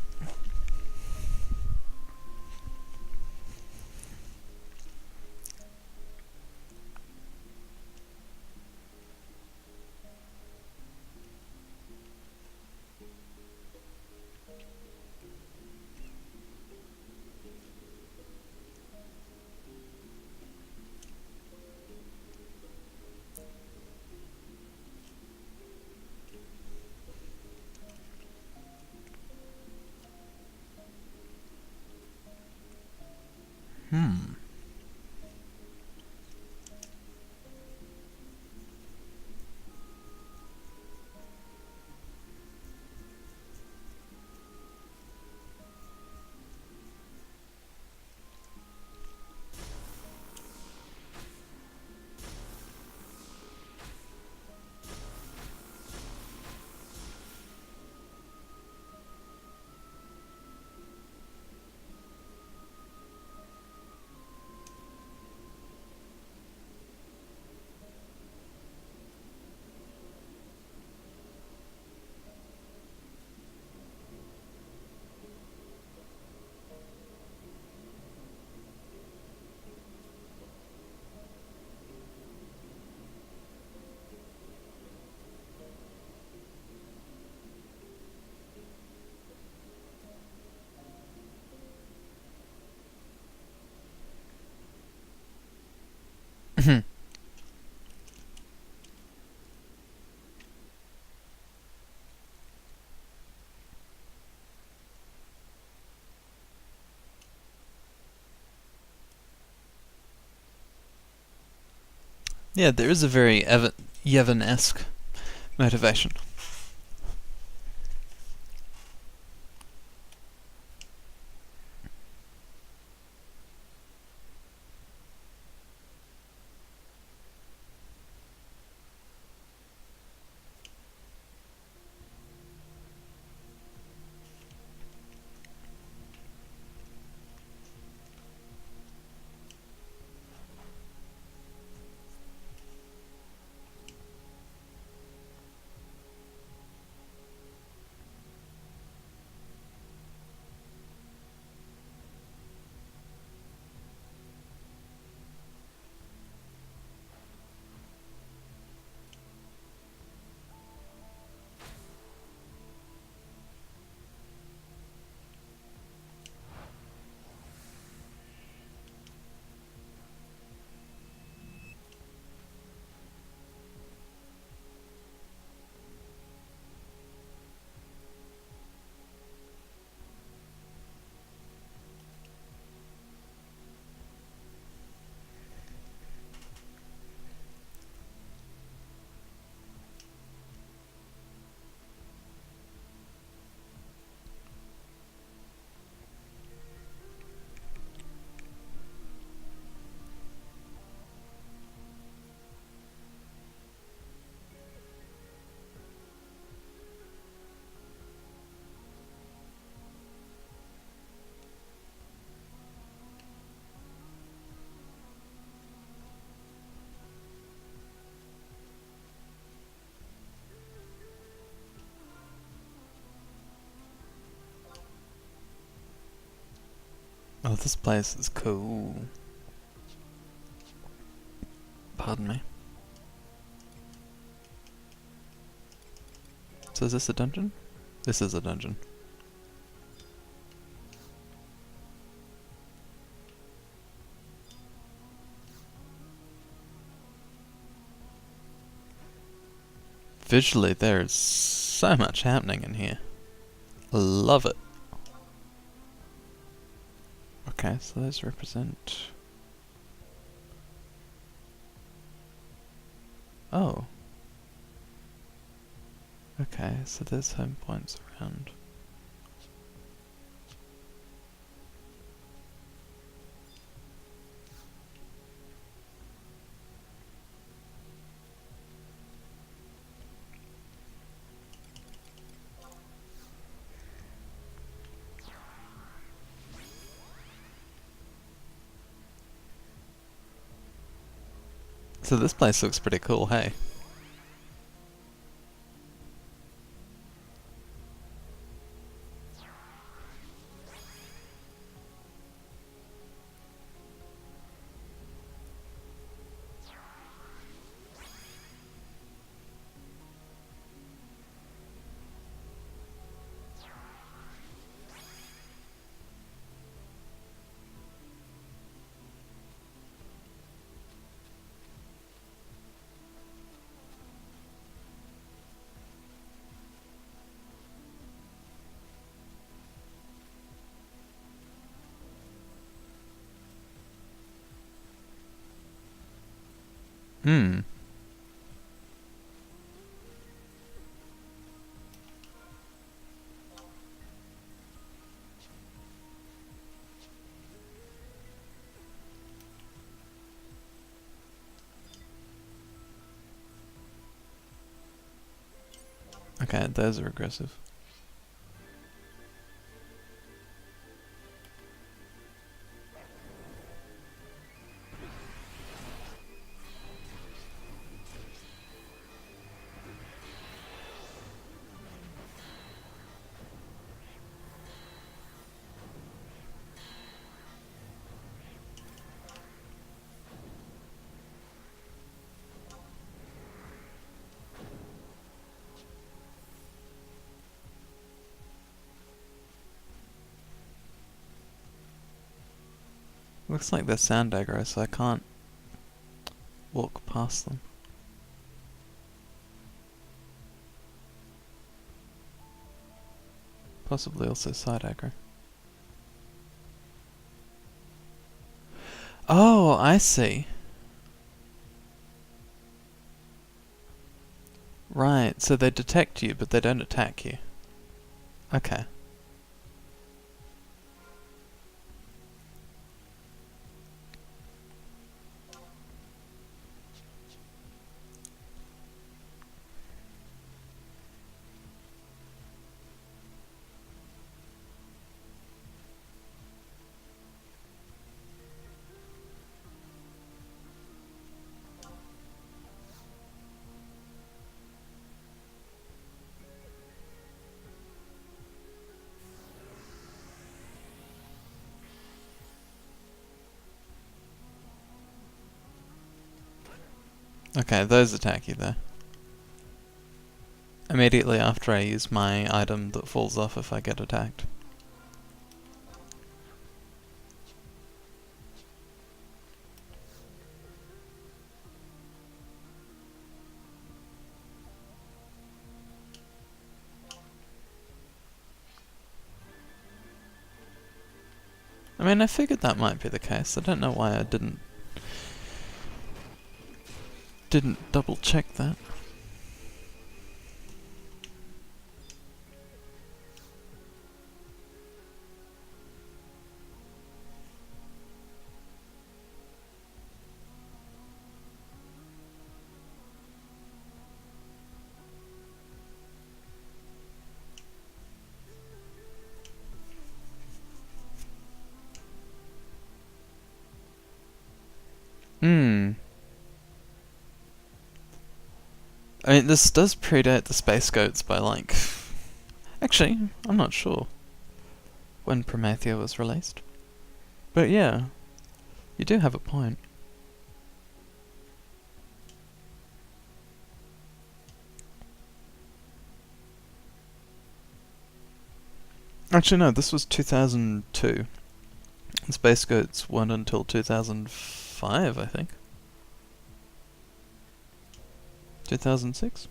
Yeah, there is a very Yevon-esque motivation. Oh, this place is cool. Pardon me. So is this a dungeon? This is a dungeon. Visually, there's so much happening in here. Love it. Okay, so those represent... Oh. Okay, so there's home points around. So this place looks pretty cool, hey? Hmm. Okay, those are aggressive. Looks like they're sound aggro, so I can't walk past them. Possibly also side aggro. Oh, I see. Right, so they detect you, but they don't attack you. Okay. Okay, those attack you there. Immediately after I use my item that falls off if I get attacked. I mean, I figured that might be the case. I don't know why I didn't double check that. Hmm. I mean, this does predate the Space Goats by like... Actually, I'm not sure when Promethea was released. But yeah, you do have a point. Actually, no, this was 2002. Space Goats weren't until 2005, I think. 2006?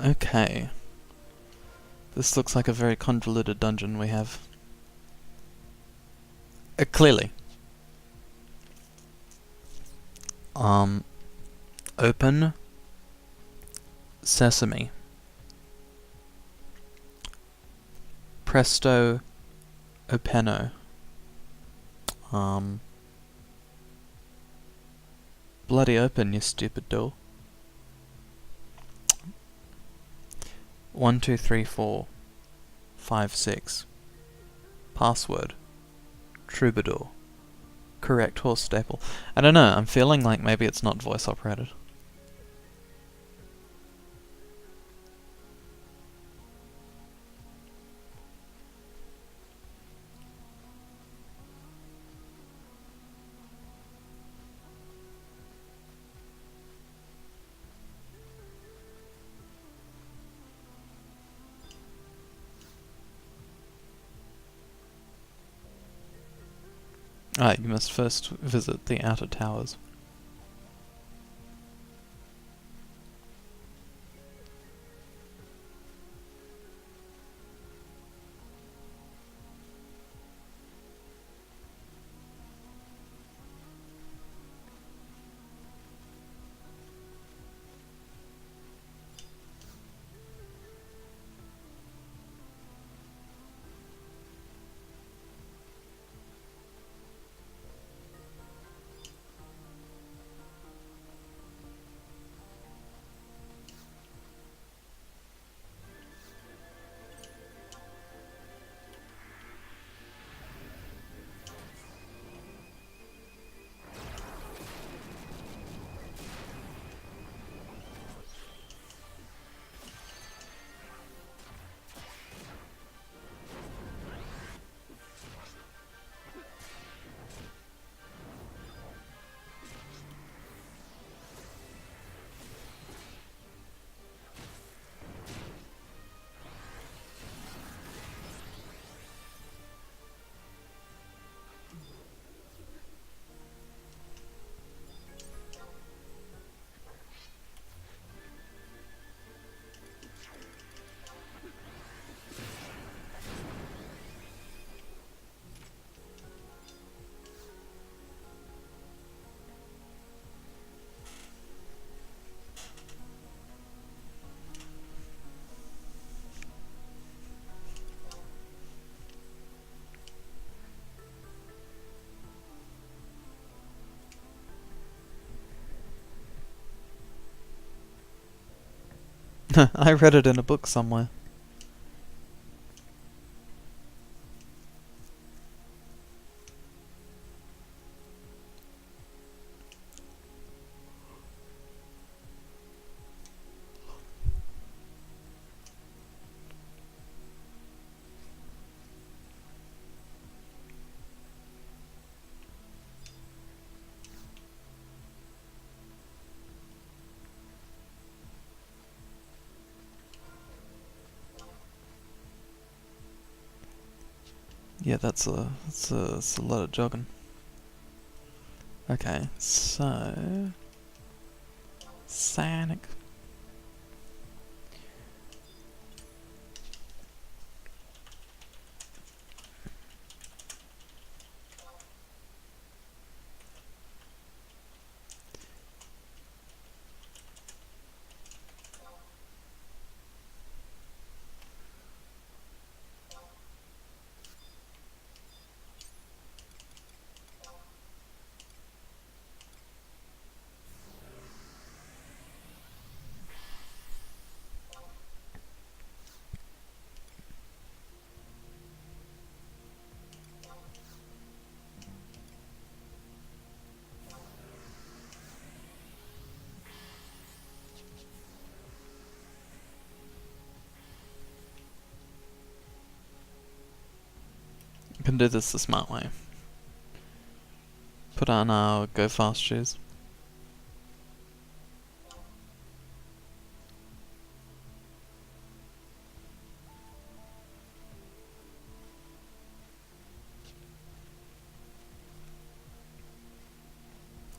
Okay. This looks like a very convoluted dungeon we have. Clearly. Open Sesame. Presto Openo. Bloody open, you stupid door. 1 2 3 4 5 6. Password. Troubadour. Correct horse staple. I don't know, I'm feeling like maybe it's not voice operated. You must first visit the outer towers. I read it in a book somewhere. Yeah, that's a lot of jogging. Okay, so Sonic. We can do this the smart way. Put on our go fast shoes.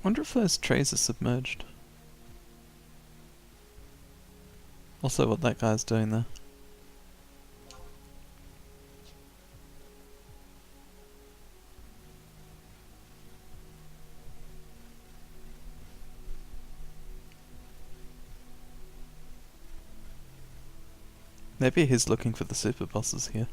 Wonder if those trays are submerged. Also what that guy's doing there. Maybe he's looking for the super bosses here.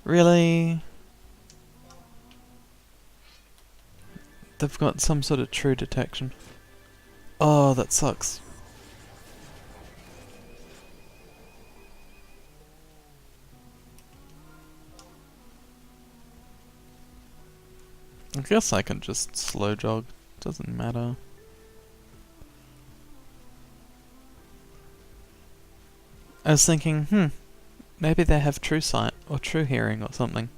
Really? They've got some sort of true detection. Oh, that sucks. I guess I can just slow jog. Doesn't matter. I was thinking, maybe they have true sight or true hearing or something.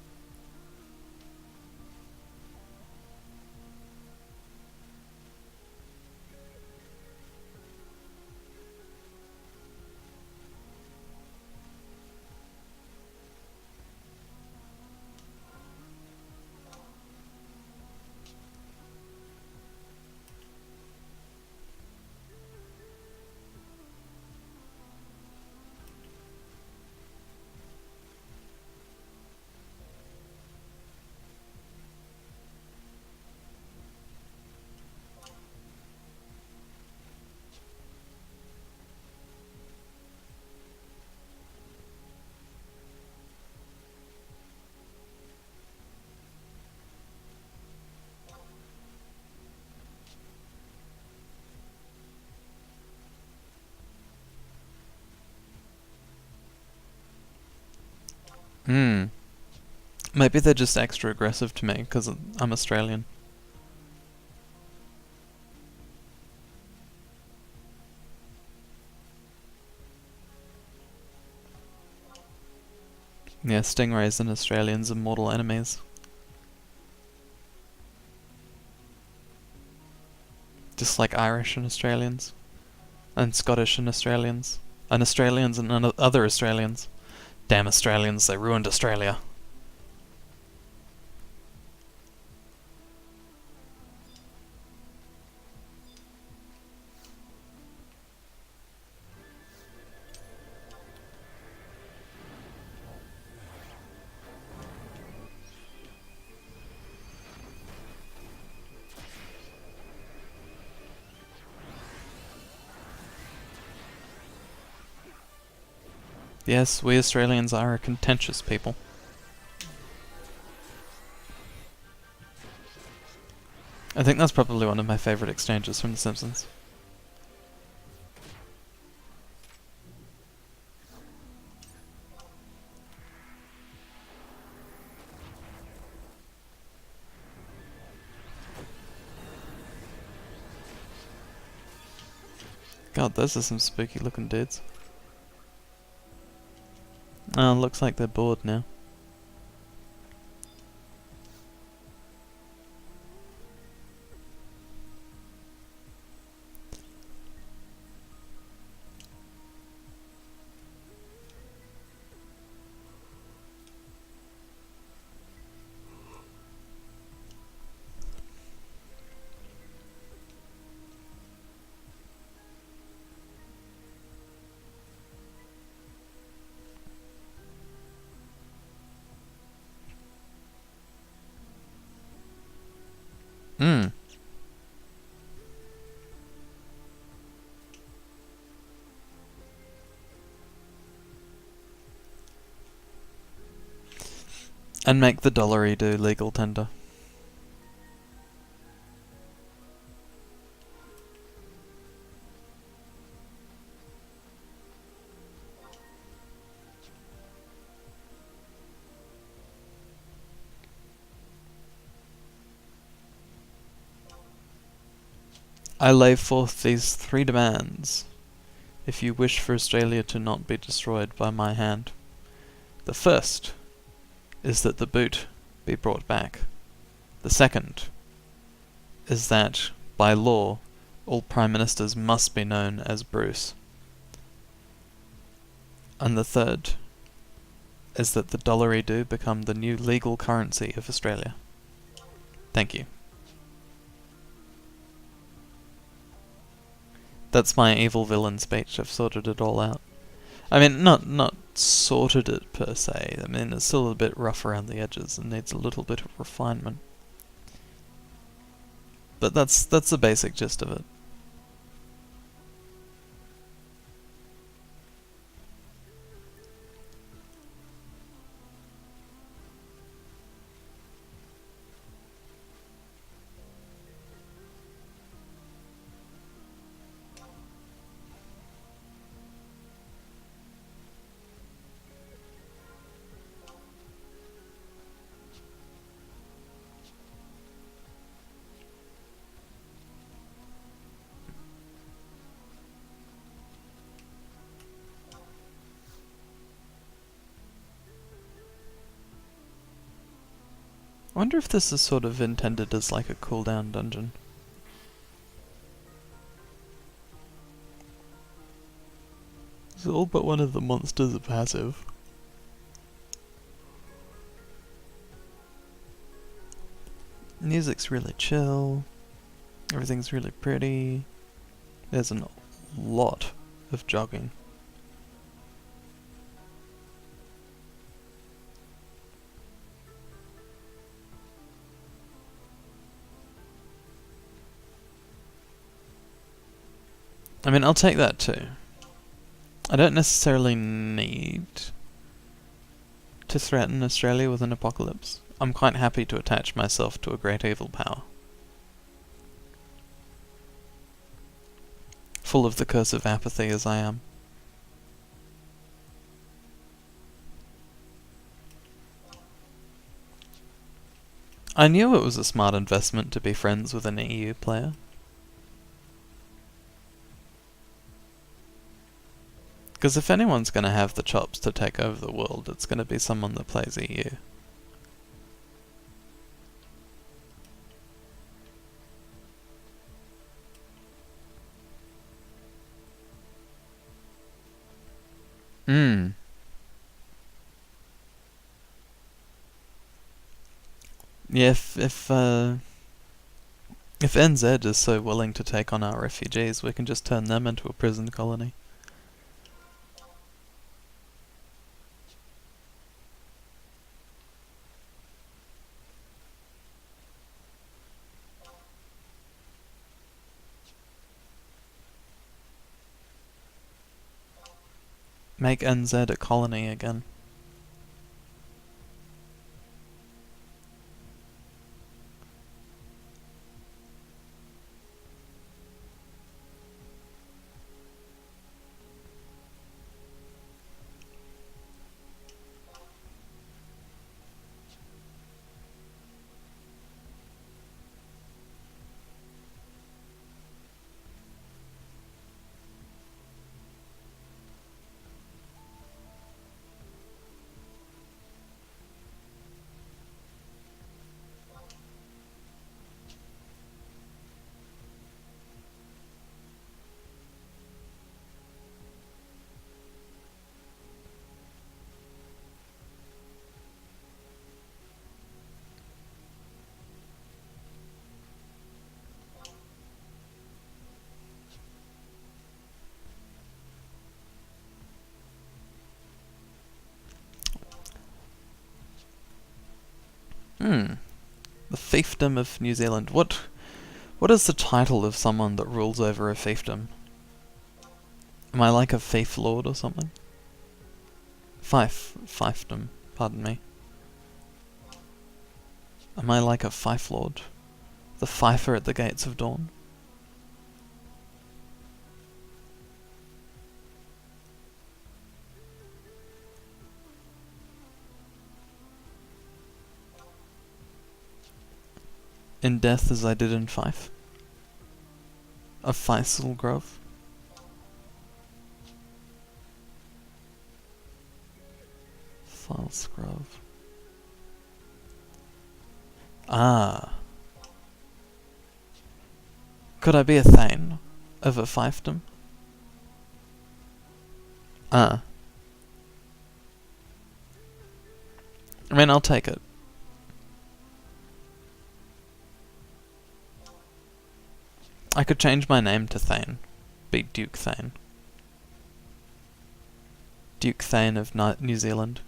Maybe they're just extra aggressive to me because I'm Australian. Yeah, stingrays and Australians are mortal enemies. Just like Irish and Australians. And Scottish and Australians. And Australians and other Australians. Damn Australians, they ruined Australia. Yes, we Australians are a contentious people. I think that's probably one of my favourite exchanges from The Simpsons. God, those are some spooky looking dudes. Oh, looks like they're bored now. Hmm. And make the dollary do legal tender. I lay forth these 3 demands, if you wish for Australia to not be destroyed by my hand. The first is that the boot be brought back. The second is that, by law, all Prime Ministers must be known as Bruce. And the third is that the dollary-do become the new legal currency of Australia. Thank you. That's my evil villain speech. I've sorted it all out. I mean, not sorted it per se. I mean, it's still a bit rough around the edges and needs a little bit of refinement. But that's the basic gist of it. I wonder if this is sort of intended as like a cooldown dungeon. So all but one of the monsters are passive. Music's really chill. Everything's really pretty. There's a lot of jogging. I mean, I'll take that too. I don't necessarily need to threaten Australia with an apocalypse. I'm quite happy to attach myself to a great evil power. Full of the curse of apathy as I am. I knew it was a smart investment to be friends with an EU player. Because if anyone's going to have the chops to take over the world, it's going to be someone that plays EU. Yeah, if NZ is so willing to take on our refugees, we can just turn them into a prison colony. Make NZ a colony again. The fiefdom of New Zealand. What is the title of someone that rules over a fiefdom? Am I like a fief lord or something? Fiefdom, pardon me. Am I like a fief lord? The fifer at the gates of dawn? In death as I did in Fife? Of Faisal Grove? Files Grove. Ah. Could I be a Thane of a fiefdom? I mean, I'll take it. I could change my name to Thane. Be Duke Thane. Duke Thane of New Zealand.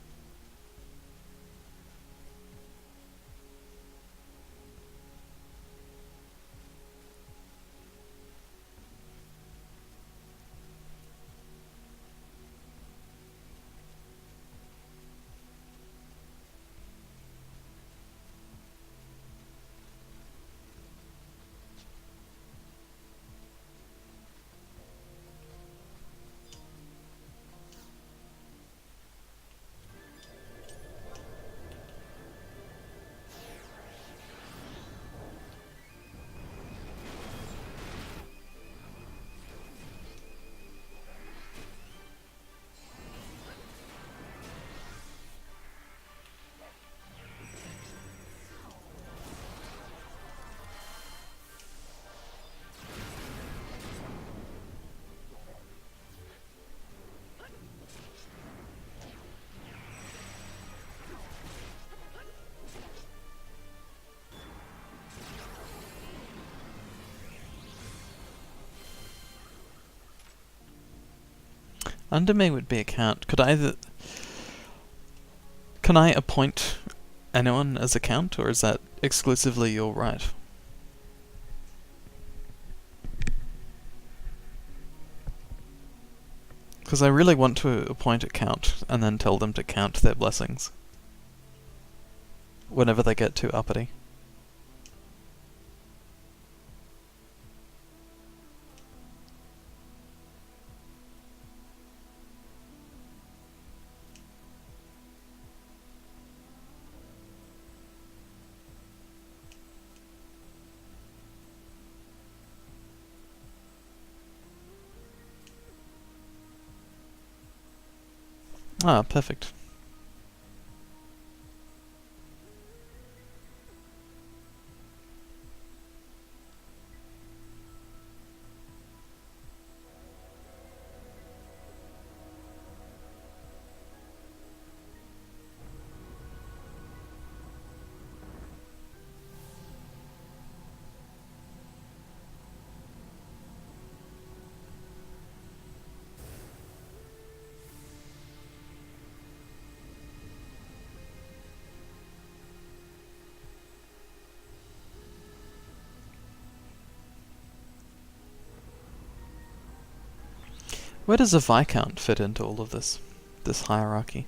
Under me would be a count. Can I appoint anyone as a count, or is that exclusively your right? Because I really want to appoint a count and then tell them to count their blessings whenever they get too uppity. Ah, perfect. Where does a Viscount fit into all of this hierarchy?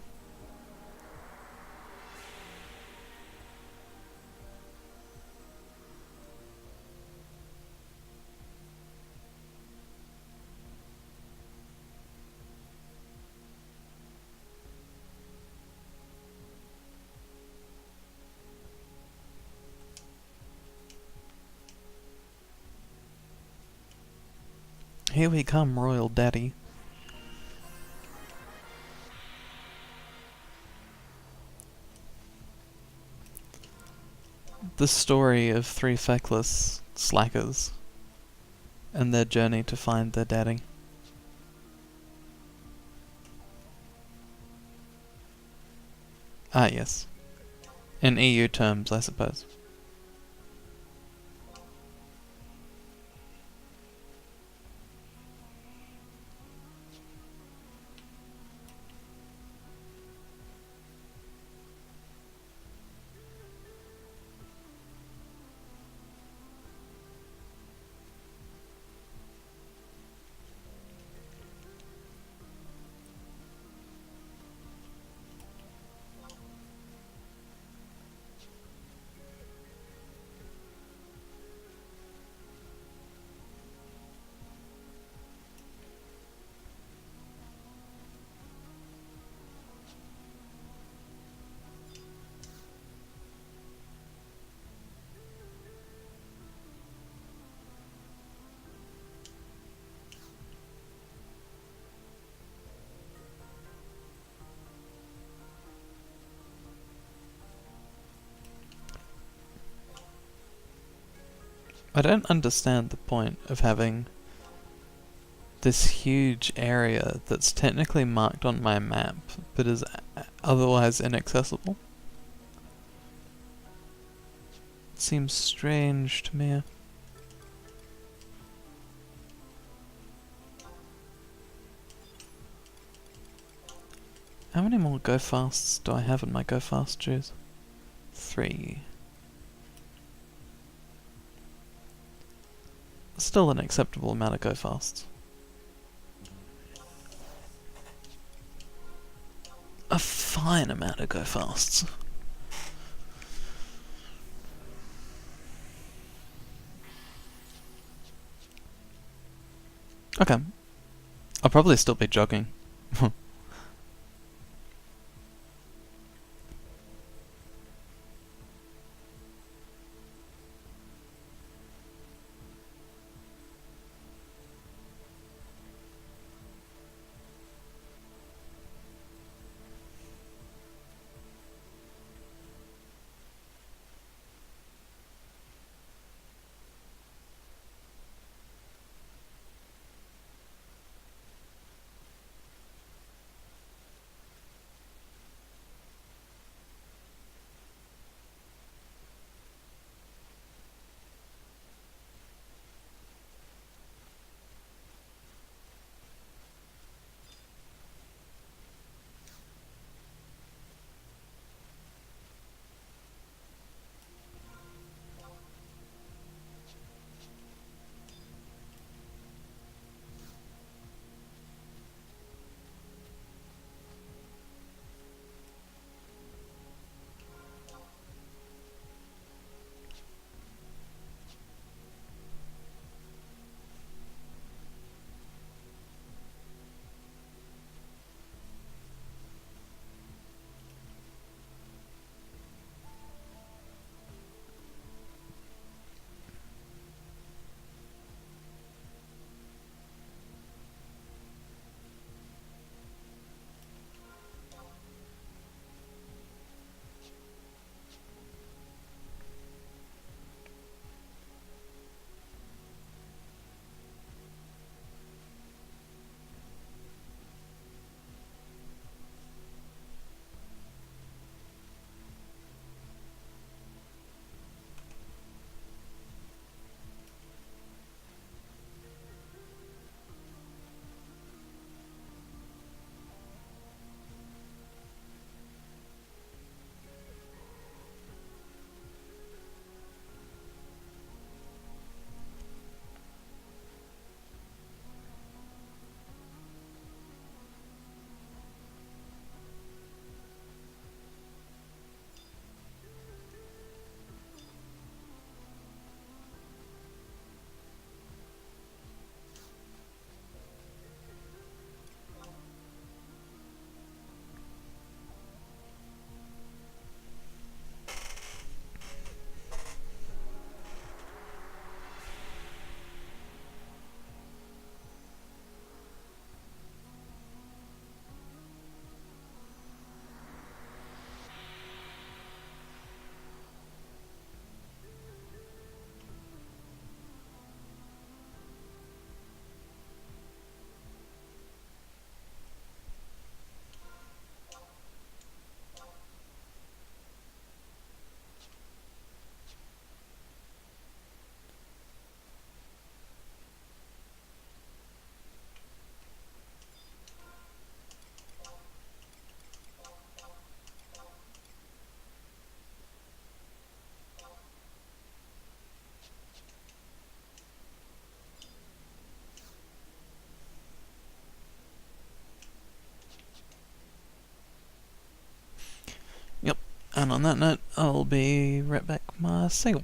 Here we come, Royal Daddy. The story of three feckless slackers and their journey to find their daddy. Ah, yes. In EU terms, I suppose. I don't understand the point of having this huge area that's technically marked on my map, but is otherwise inaccessible. It seems strange to me. How many more go fasts do I have in my go fast juice? 3. Still an acceptable amount of go fasts. A fine amount of go fasts. Okay. I'll probably still be jogging. Yep. And on that note, I'll be right back myself.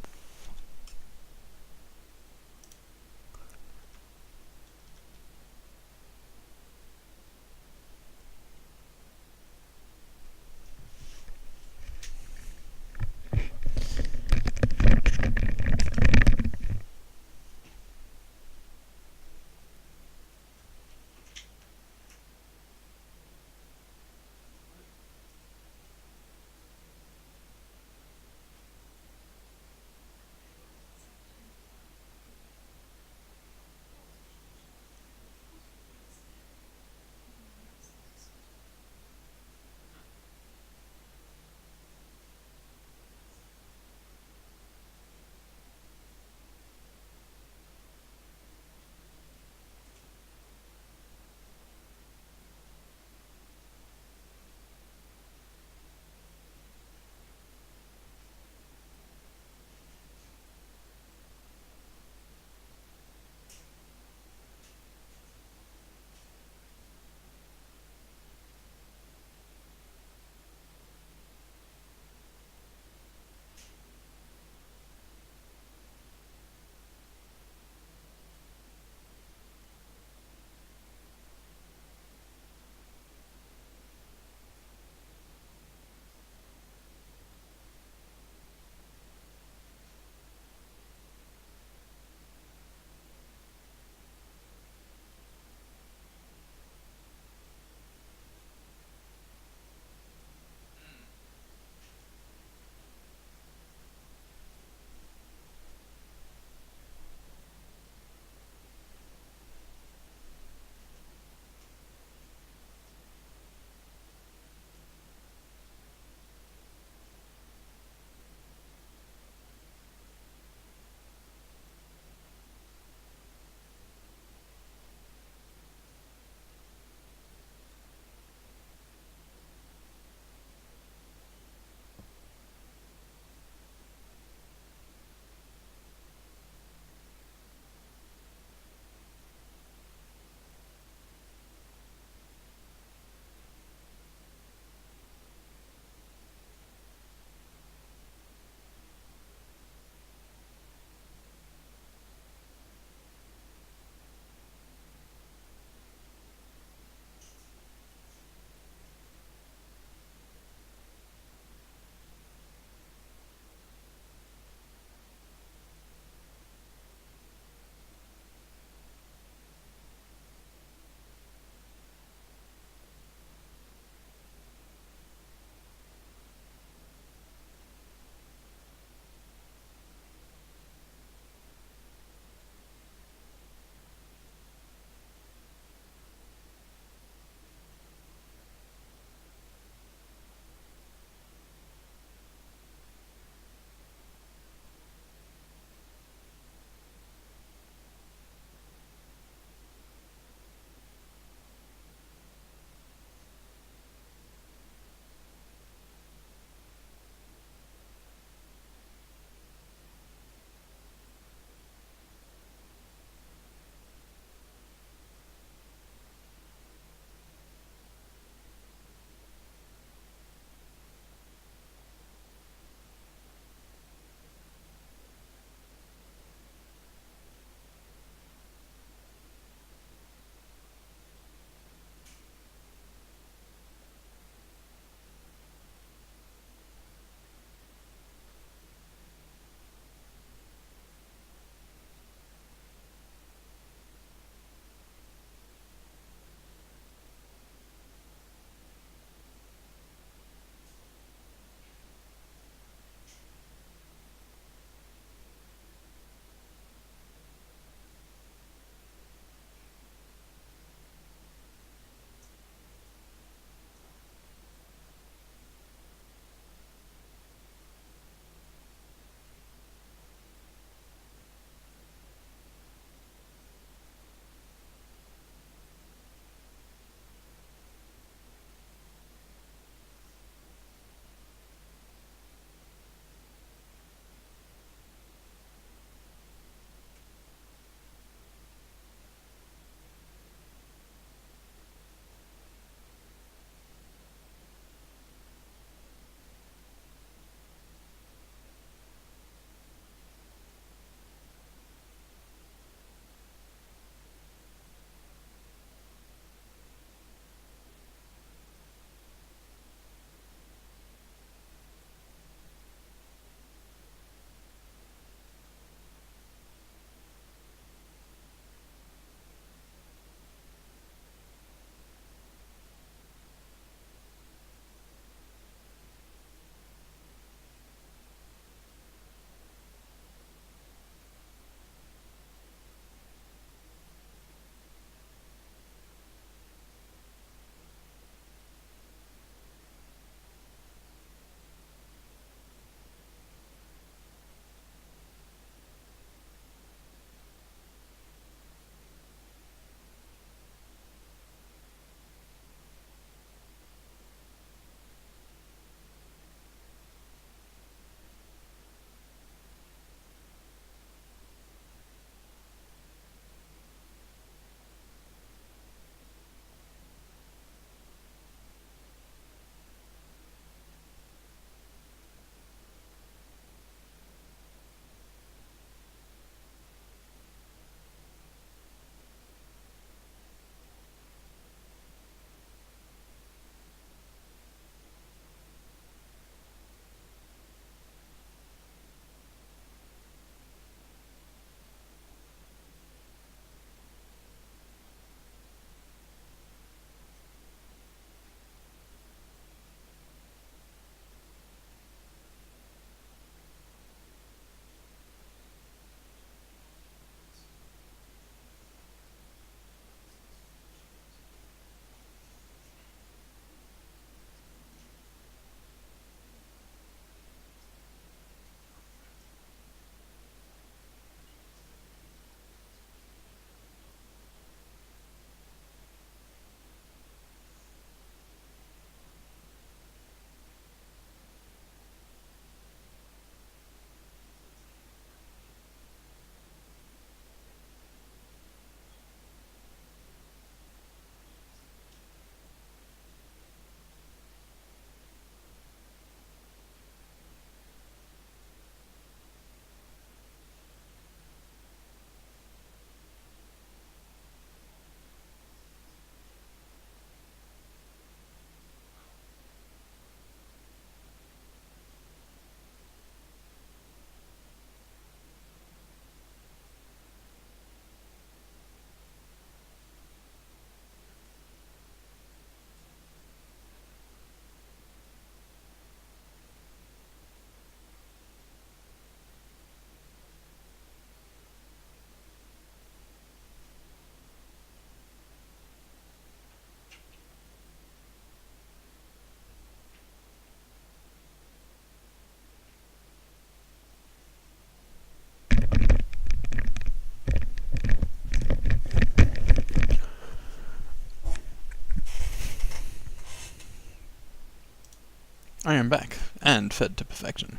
I am back, and fed to perfection.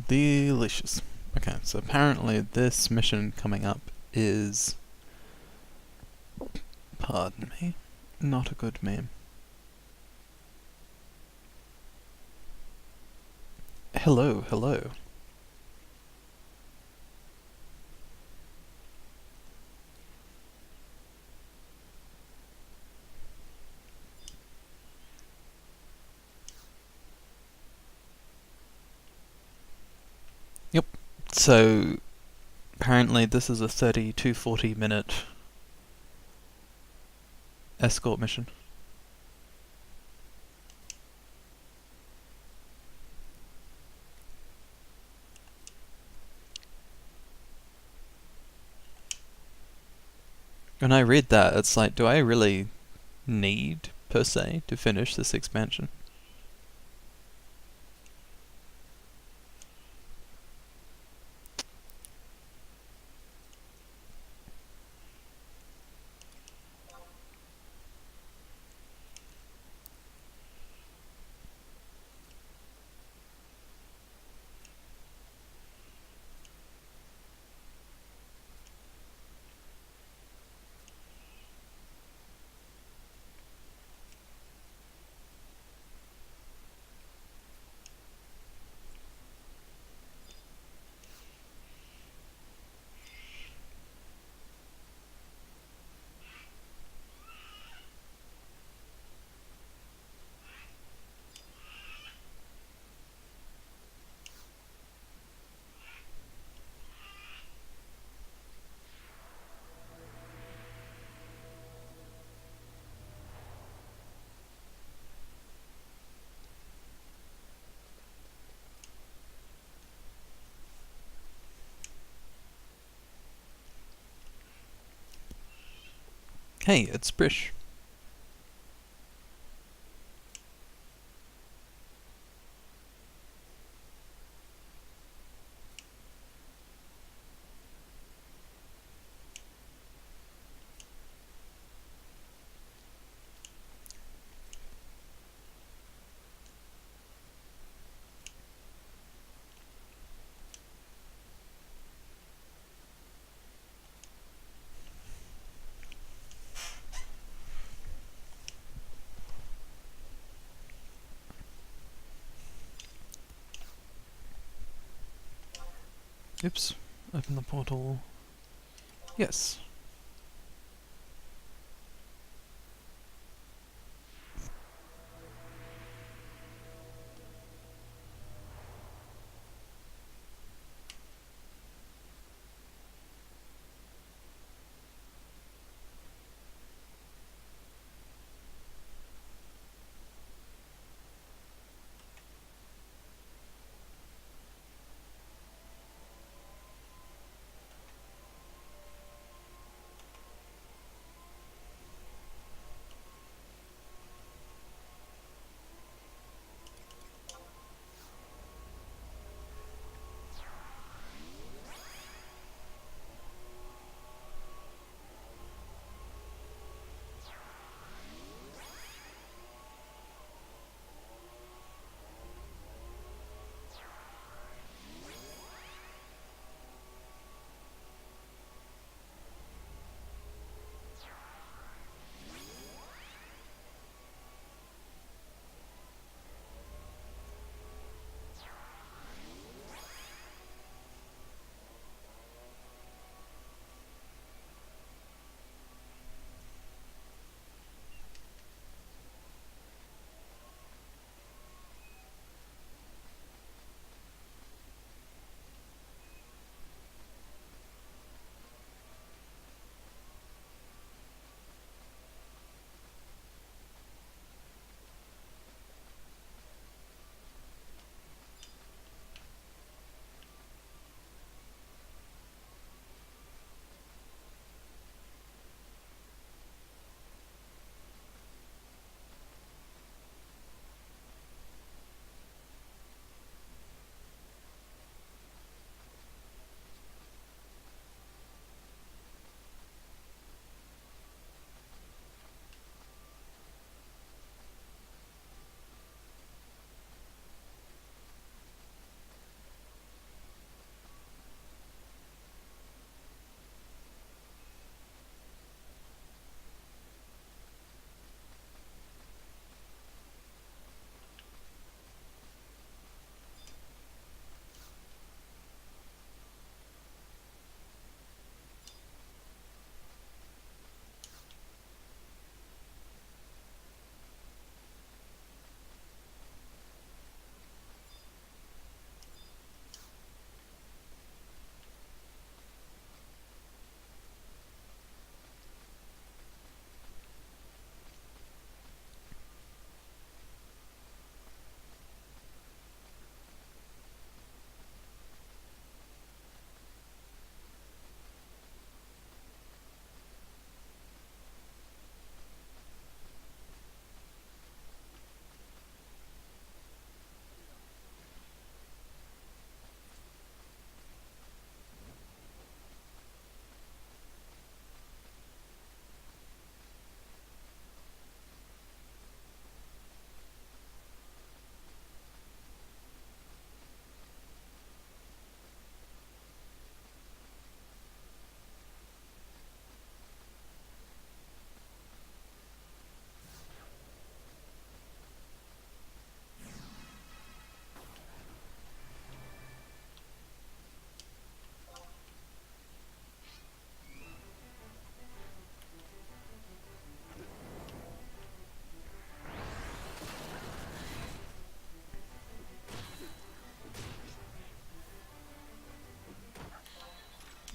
Delicious. Okay, so apparently this mission coming up is... Pardon me. Not a good meme. Hello, hello. Yep. So, apparently this is a 30 to 40 minute escort mission. When I read that, it's like, do I really need, per se, to finish this expansion? Hey, it's Brish. Oops. Open the portal. Yes.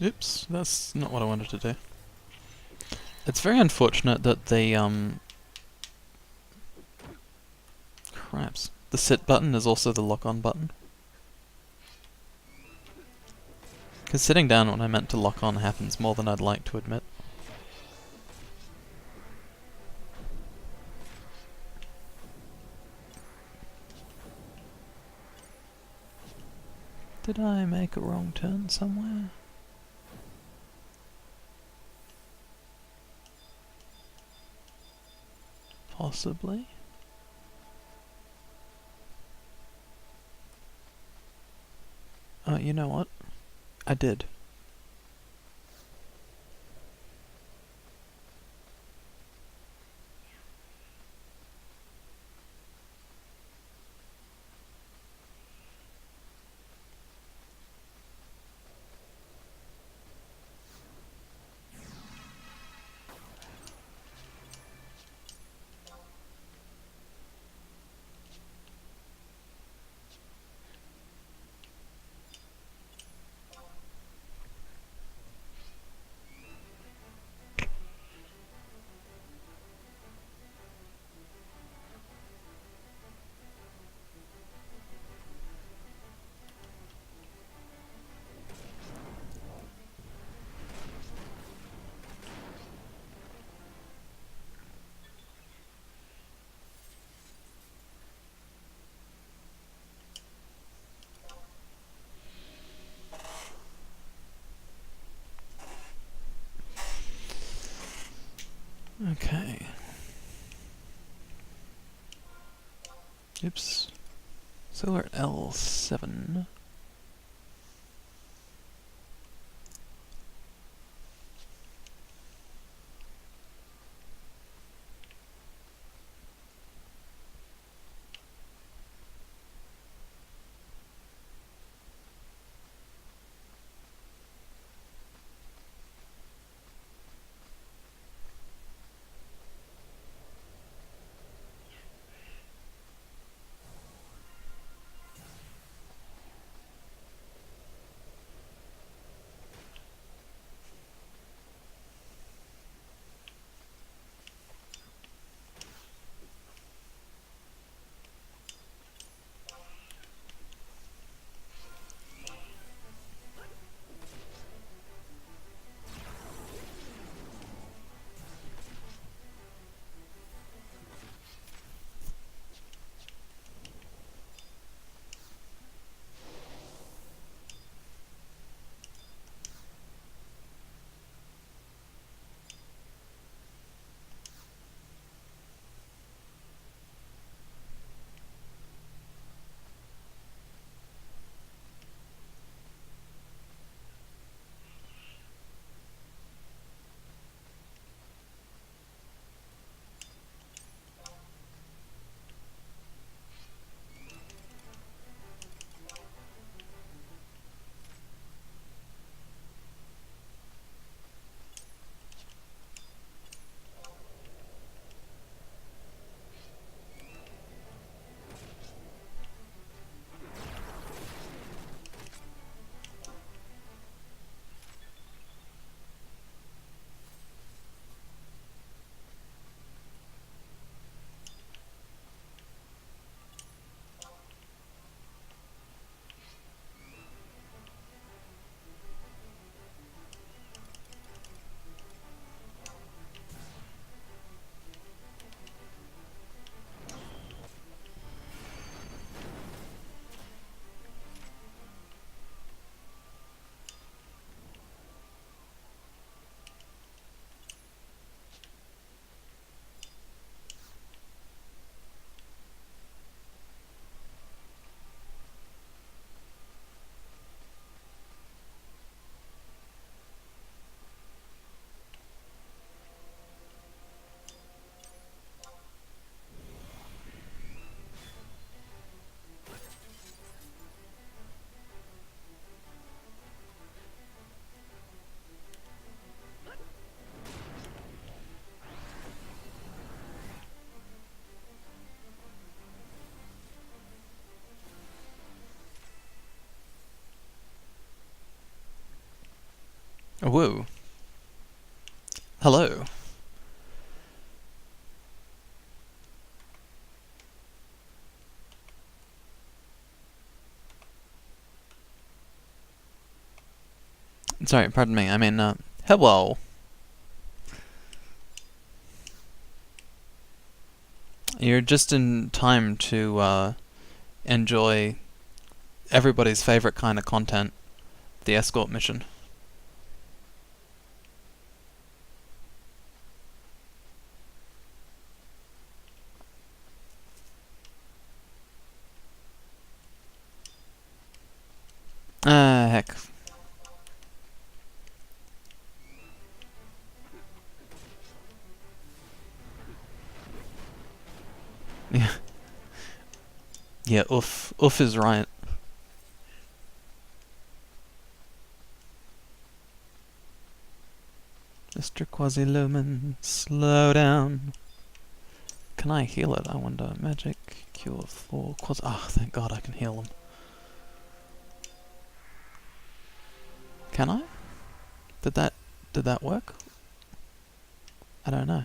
Oops, that's not what I wanted to do. It's very unfortunate that the, craps. The sit button is also the lock-on button. Because sitting down when I meant to lock on happens more than I'd like to admit. Did I make a wrong turn somewhere? Possibly. Oh, you know what? I did. Okay. Oops. So we're at L7. Whoa. Hello. Sorry, pardon me. I mean, hello. You're just in time to enjoy everybody's favorite kind of content, the escort mission. Ah, heck. Yeah. Yeah, oof. Oof is right. Mr. Quasi-Lumen, slow down. Can I heal it, I wonder? Magic, cure for Quasi... Ah, thank God I can heal them. Can I? Did that work? I don't know.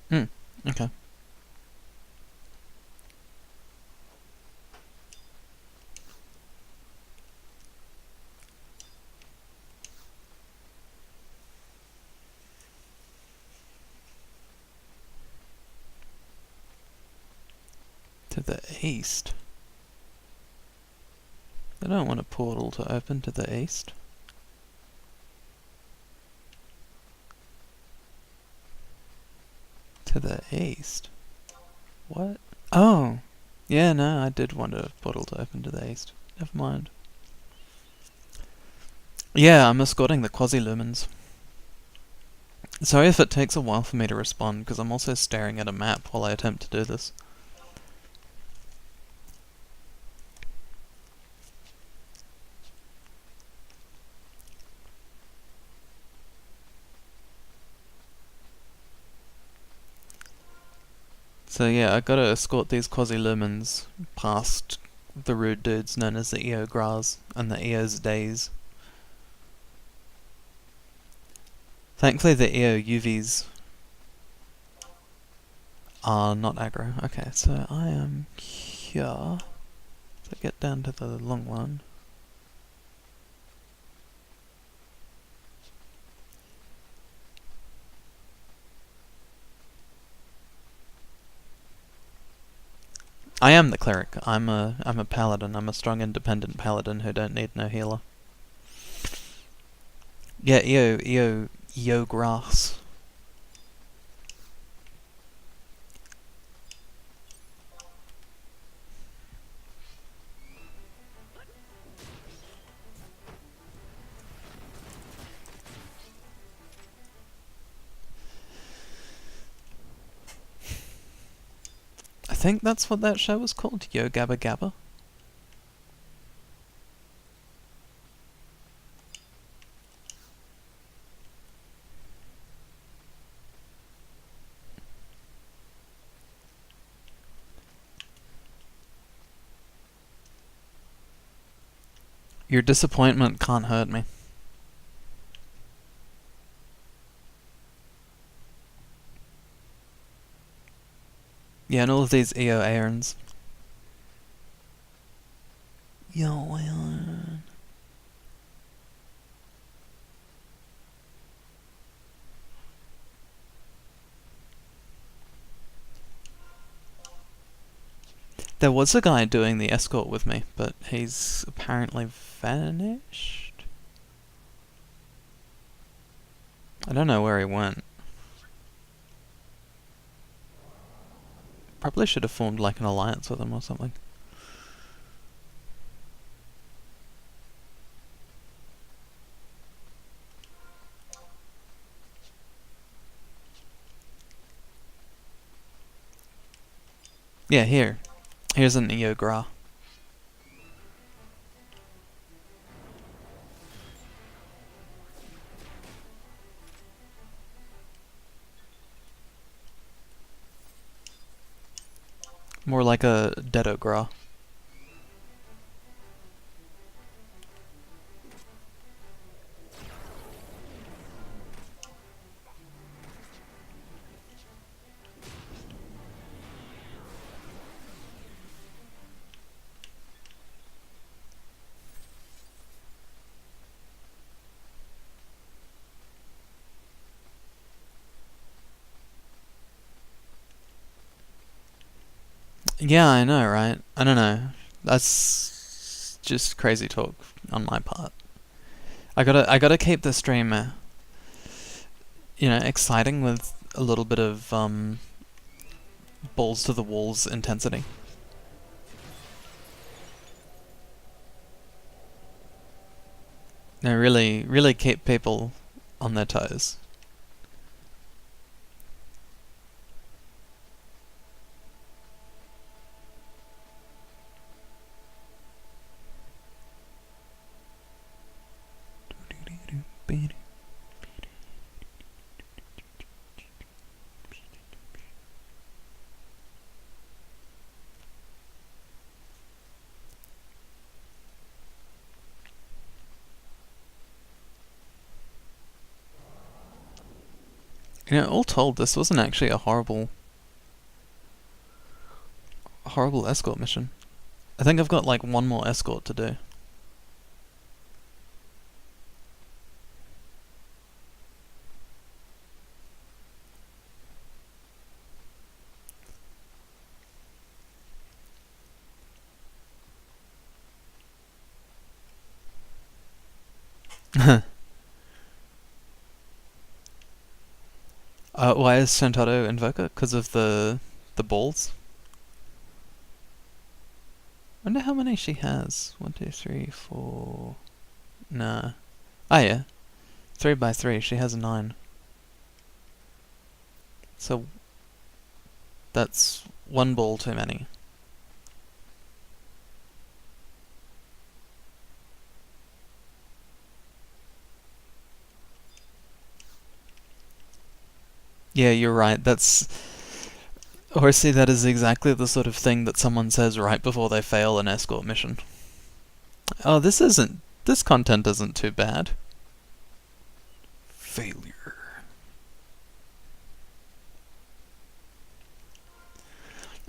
Hmm, okay. To the east? I don't want a portal to open to the east. To the east? What? Oh! Yeah, no, I did want a portal to open to the east. Never mind. Yeah, I'm escorting the Quasi-Lumens. Sorry if it takes a while for me to respond, because I'm also staring at a map while I attempt to do this. So yeah, I gotta escort these Quasi-Lumens past the rude dudes known as the EO Gras and the EO's Days. Thankfully the EO UVs are not aggro. Okay, so I am here. So get down to the long one. I am the cleric. I'm a paladin. I'm a strong, independent paladin who don't need no healer. Yeah, EO grass. I think that's what that show was called, Yo Gabba Gabba. Your disappointment can't hurt me. Yeah, and all of these EO errands. Yo, there was a guy doing the escort with me, but he's apparently vanished. I don't know where he went. Probably should have formed like an alliance with him or something. Yeah, here. Here's an Eogra. More like a Dedogra. Yeah, I know, right? I don't know. That's just crazy talk on my part. I gotta keep the stream, exciting with a little bit of balls to the walls intensity. No, really, really keep people on their toes. All told, this wasn't actually a horrible escort mission. I think I've got like one more escort to do. Why is Sentaro Invoker? Because of the balls? I wonder how many she has. 1, 2, 3, 4... Nah. Ah, yeah. 3 by 3, she has 9. So, that's 1 ball too many. Yeah, you're right. Horsey, that is exactly the sort of thing that someone says right before they fail an escort mission. Oh, this content isn't too bad. Failure.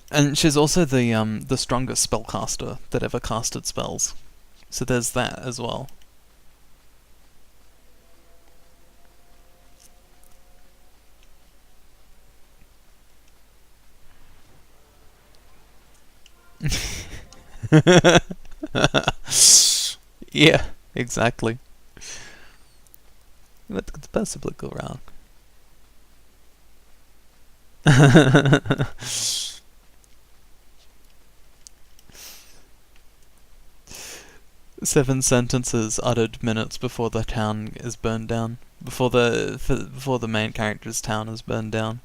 And she's also the strongest spellcaster that ever casted spells. So there's that as well. Yeah, exactly. It's possibly go wrong. 7 sentences uttered minutes before the town is burned down. Before the main character's town is burned down.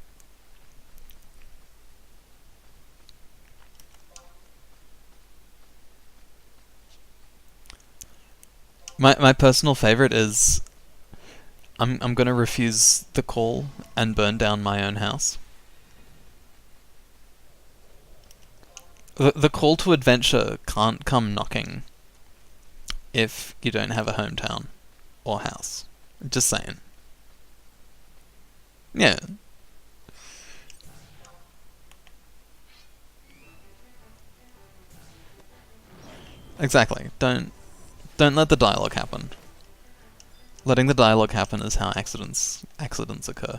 My personal favorite is I'm gonna refuse the call and burn down my own house. The call to adventure can't come knocking if you don't have a hometown or house. Just saying. Yeah. Exactly. Don't let the dialogue happen. Letting the dialogue happen is how accidents occur.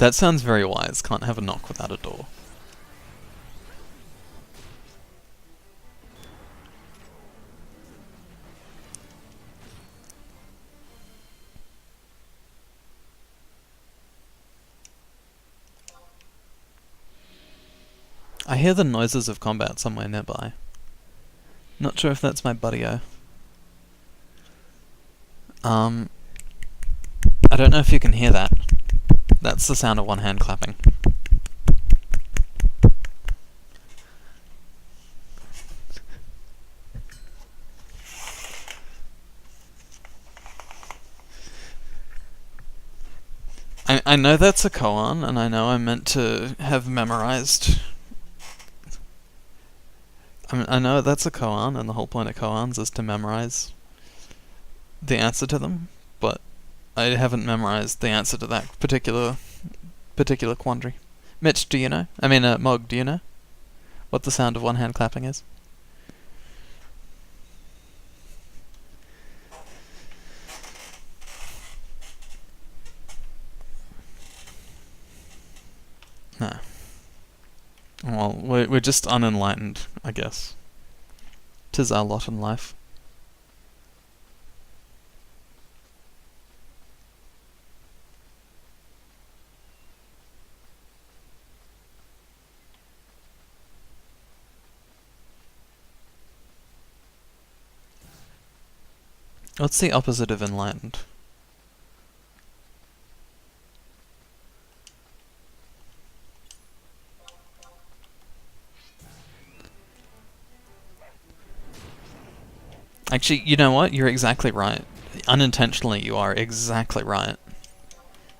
That sounds very wise. Can't have a knock without a door. I hear the noises of combat somewhere nearby. Not sure if that's my buddy-o. I don't know if you can hear that. That's the sound of one hand clapping. I know that's a koan, and I know I'm meant to have memorized... I know that's a koan, and the whole point of koans is to memorize the answer to them, but I haven't memorized the answer to that particular quandary. Mitch, do you know? I mean, Mog, do you know what the sound of one hand clapping is? No. Well, we're just unenlightened, I guess. 'Tis our lot in life. What's the opposite of enlightened? Actually, you know what? You're exactly right. Unintentionally, you are exactly right.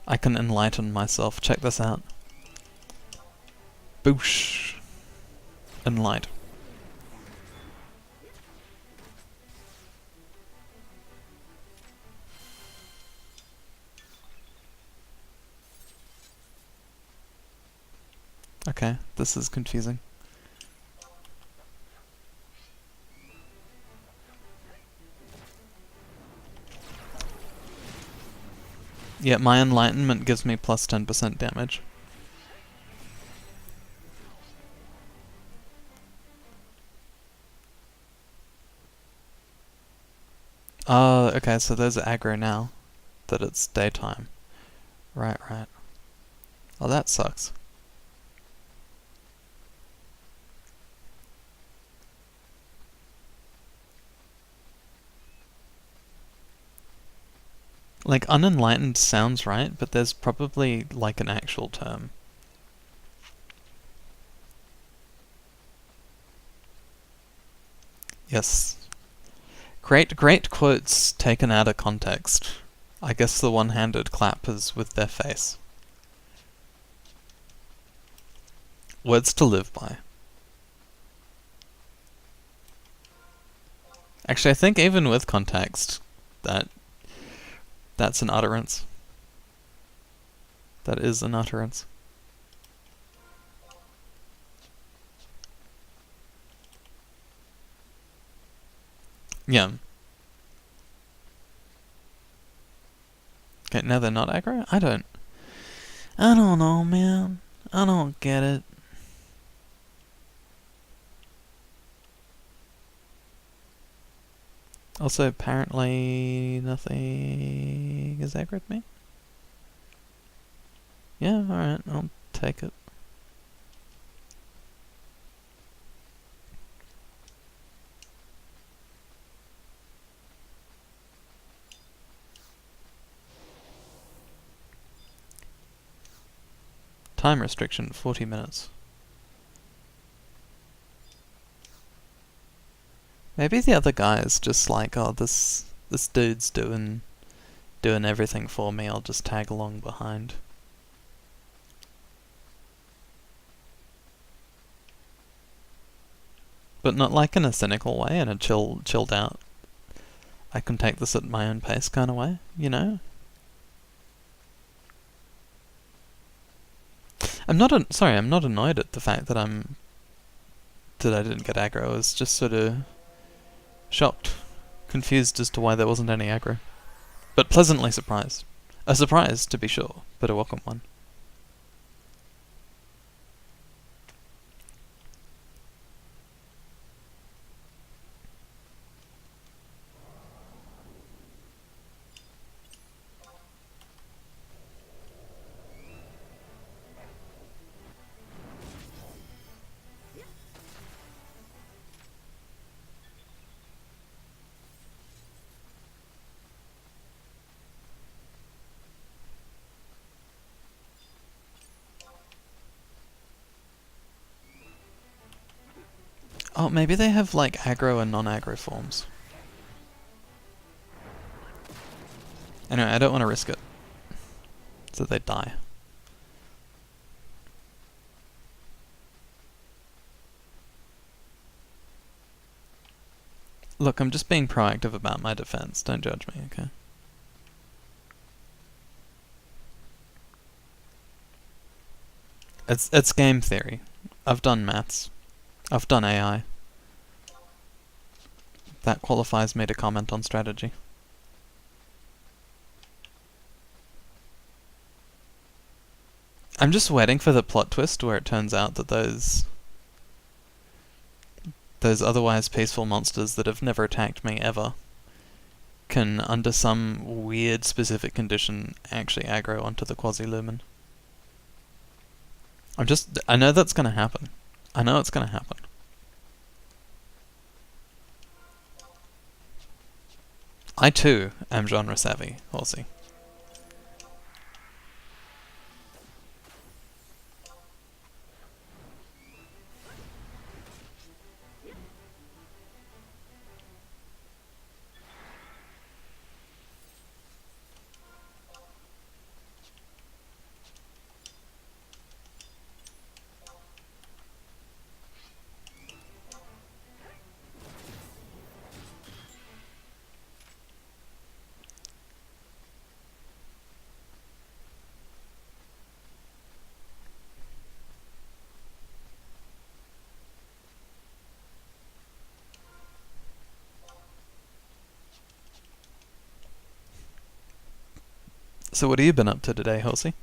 I can enlighten myself. Check this out. Boosh. Enlight. Okay, this is confusing. Yeah, my enlightenment gives me plus 10% damage. Oh, okay, so there's aggro now. That it's daytime. Right. Oh, that sucks. Like, unenlightened sounds right, but there's probably, like, an actual term. Yes. Great quotes taken out of context. I guess the one-handed clap is with their face. Words to live by. Actually, I think even with context, that's an utterance. That is an utterance. Yeah. Okay, now they're not aggro? I don't know, man. I don't get it. Also, apparently nothing is aggroed me. Yeah, alright, I'll take it. Time restriction, 40 minutes. Maybe the other guy is just like, oh, this dude's doing everything for me, I'll just tag along behind. But not like in a cynical way, in a chilled out, I can take this at my own pace kind of way, you know? I'm not annoyed at the fact that I didn't get aggro. I was just sort of shocked, confused as to why there wasn't any aggro. But pleasantly surprised. A surprise, to be sure, but a welcome one. Oh, maybe they have like aggro and non-aggro forms. Anyway, I don't want to risk it. So they die. Look, I'm just being proactive about my defense. Don't judge me, okay? It's game theory. I've done maths. I've done AI. That qualifies me to comment on strategy. I'm just waiting for the plot twist where it turns out that those otherwise peaceful monsters that have never attacked me ever can, under some weird specific condition, actually aggro onto the quasi-lumen. I know that's gonna happen. I know it's gonna happen. I too am genre savvy, Horsey. So what have you been up to today, Horsey?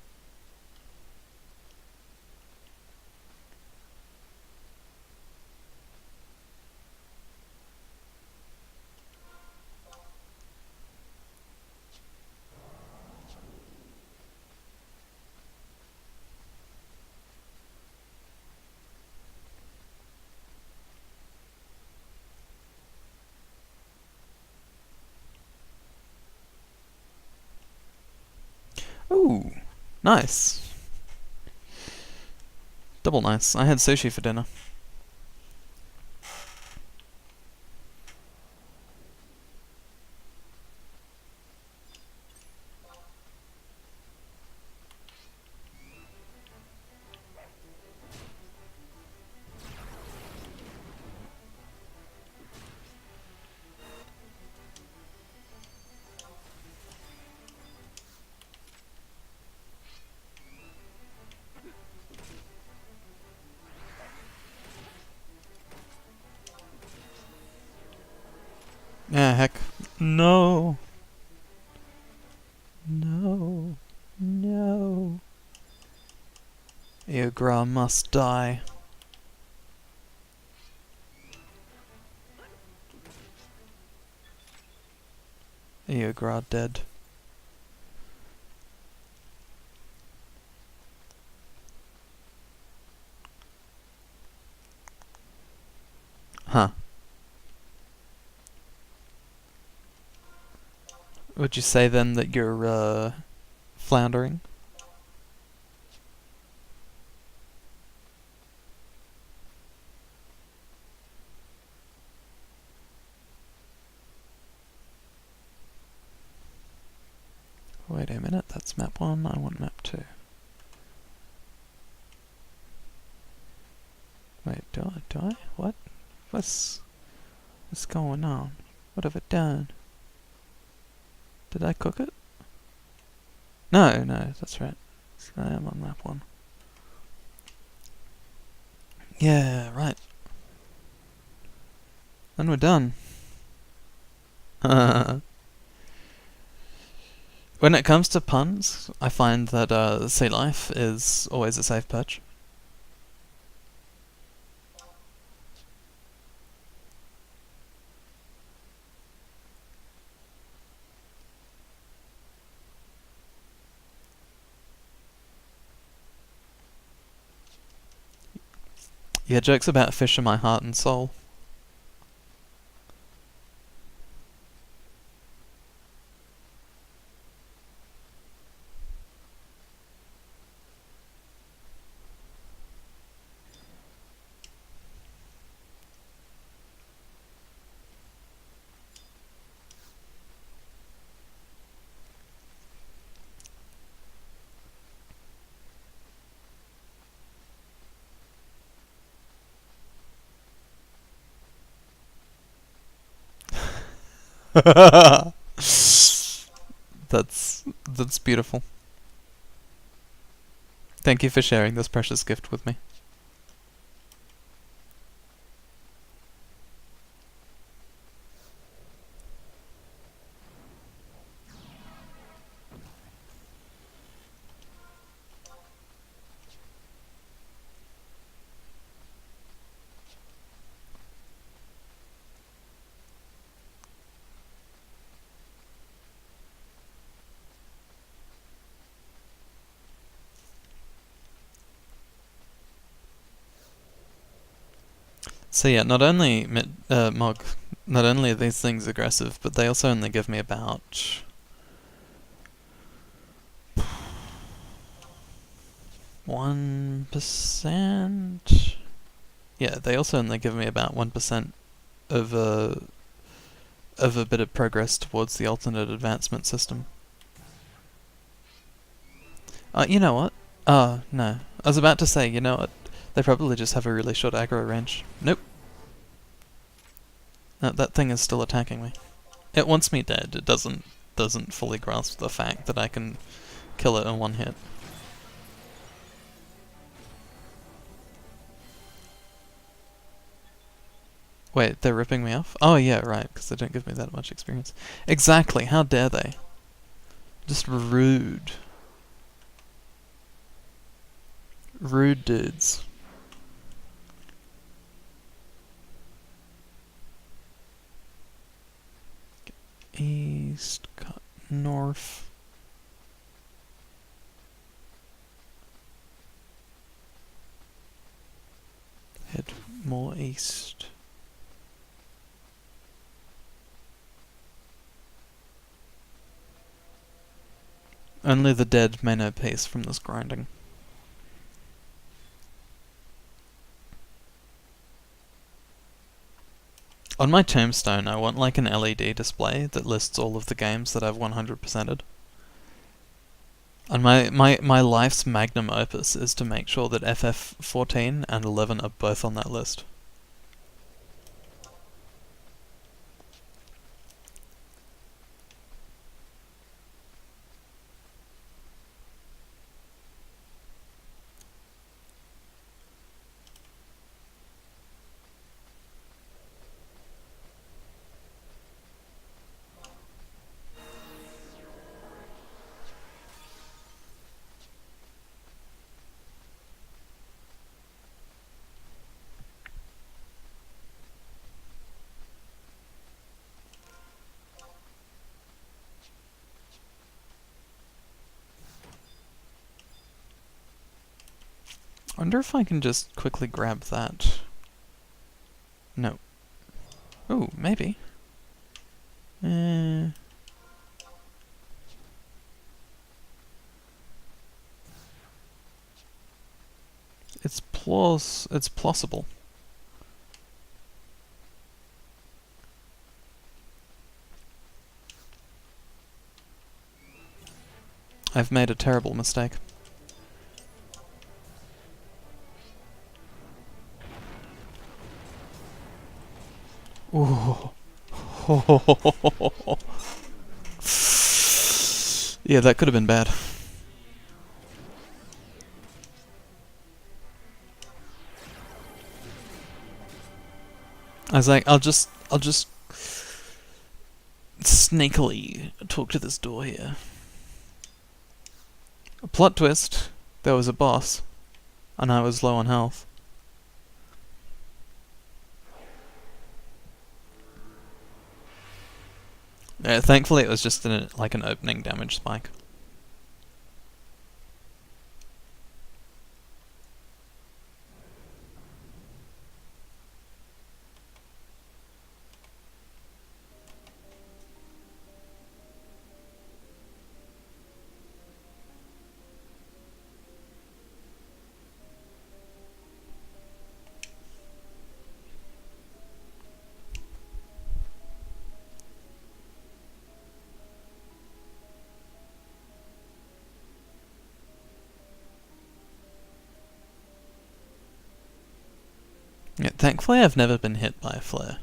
Ooh, nice. Double nice. I had sushi for dinner. Yeah, heck. No. No. No. Igra must die. Igra dead. Huh. Would you say then that you're, floundering? Wait a minute, that's map 1, I want map 2. Wait, do I? What? What's going on? What have I done? Did I cook it? No, that's right. So I am on map 1. Yeah, right. Then we're done. When it comes to puns, I find that Sea Life is always a safe perch. Yeah, jokes about fish in my heart and soul. That's beautiful. Thank you for sharing this precious gift with me. So yeah, not only Mog, not only are these things aggressive, but they also only give me about 1%. Yeah, they also only give me about 1% of a bit of progress towards the alternate advancement system. You know what? Oh, no. I was about to say, you know what? They probably just have a really short aggro range. Nope. No, that thing is still attacking me. It wants me dead. It doesn't fully grasp the fact that I can kill it in one hit. Wait, they're ripping me off? Oh yeah, right, because they don't give me that much experience. Exactly, how dare they? Just rude. Rude dudes. East, cut north. Head more east. Only the dead may know peace from this grinding. On my tombstone, I want like an LED display that lists all of the games that I've 100%ed. And my life's magnum opus is to make sure that FF14 and 11 are both on that list. I wonder if I can just quickly grab that. No. Ooh, maybe. It's plausible. I've made a terrible mistake. Ooh. Yeah, that could have been bad. I was like, I'll just sneakily talk to this door here. A plot twist, there was a boss, and I was low on health. Yeah, thankfully it was just like an opening damage spike. Yeah, thankfully I've never been hit by a flare.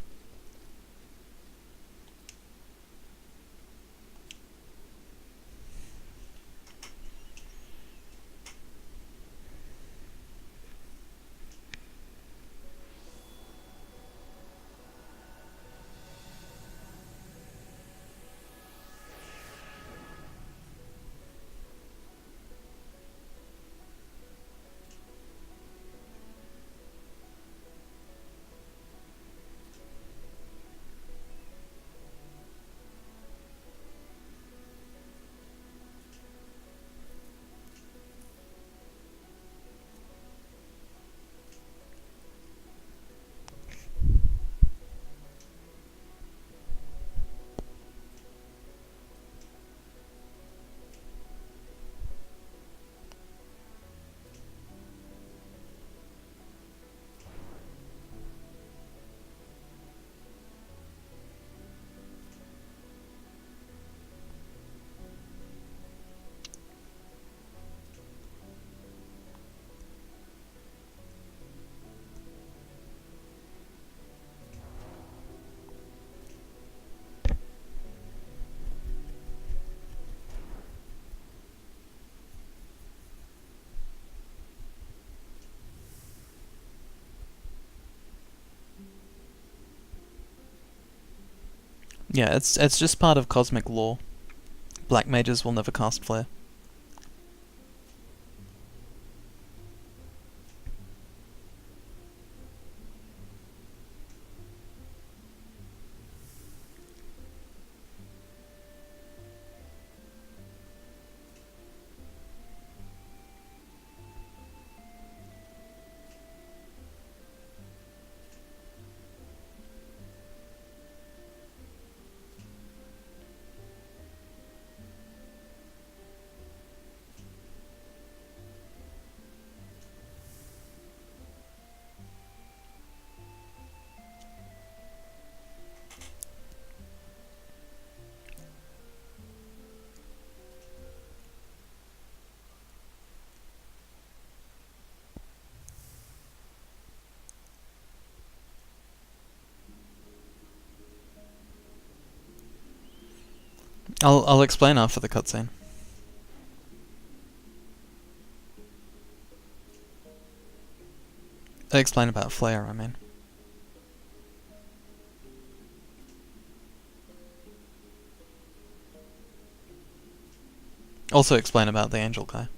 Yeah, it's just part of cosmic law. Black mages will never cast flare. I'll explain after the cutscene. I'll explain about flare, I mean. Also explain about the angel guy.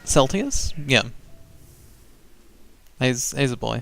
Celtius? Yeah. He's a boy.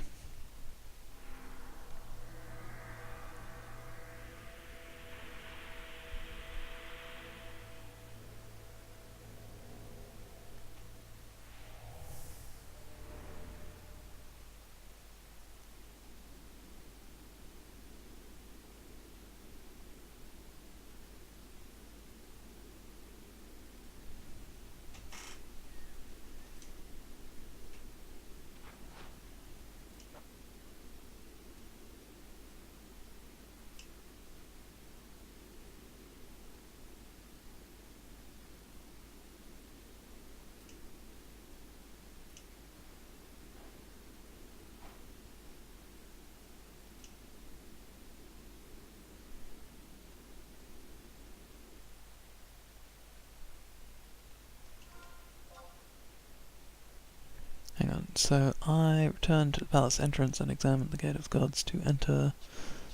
Hang on. So I returned to the palace entrance and examined the gate of gods to enter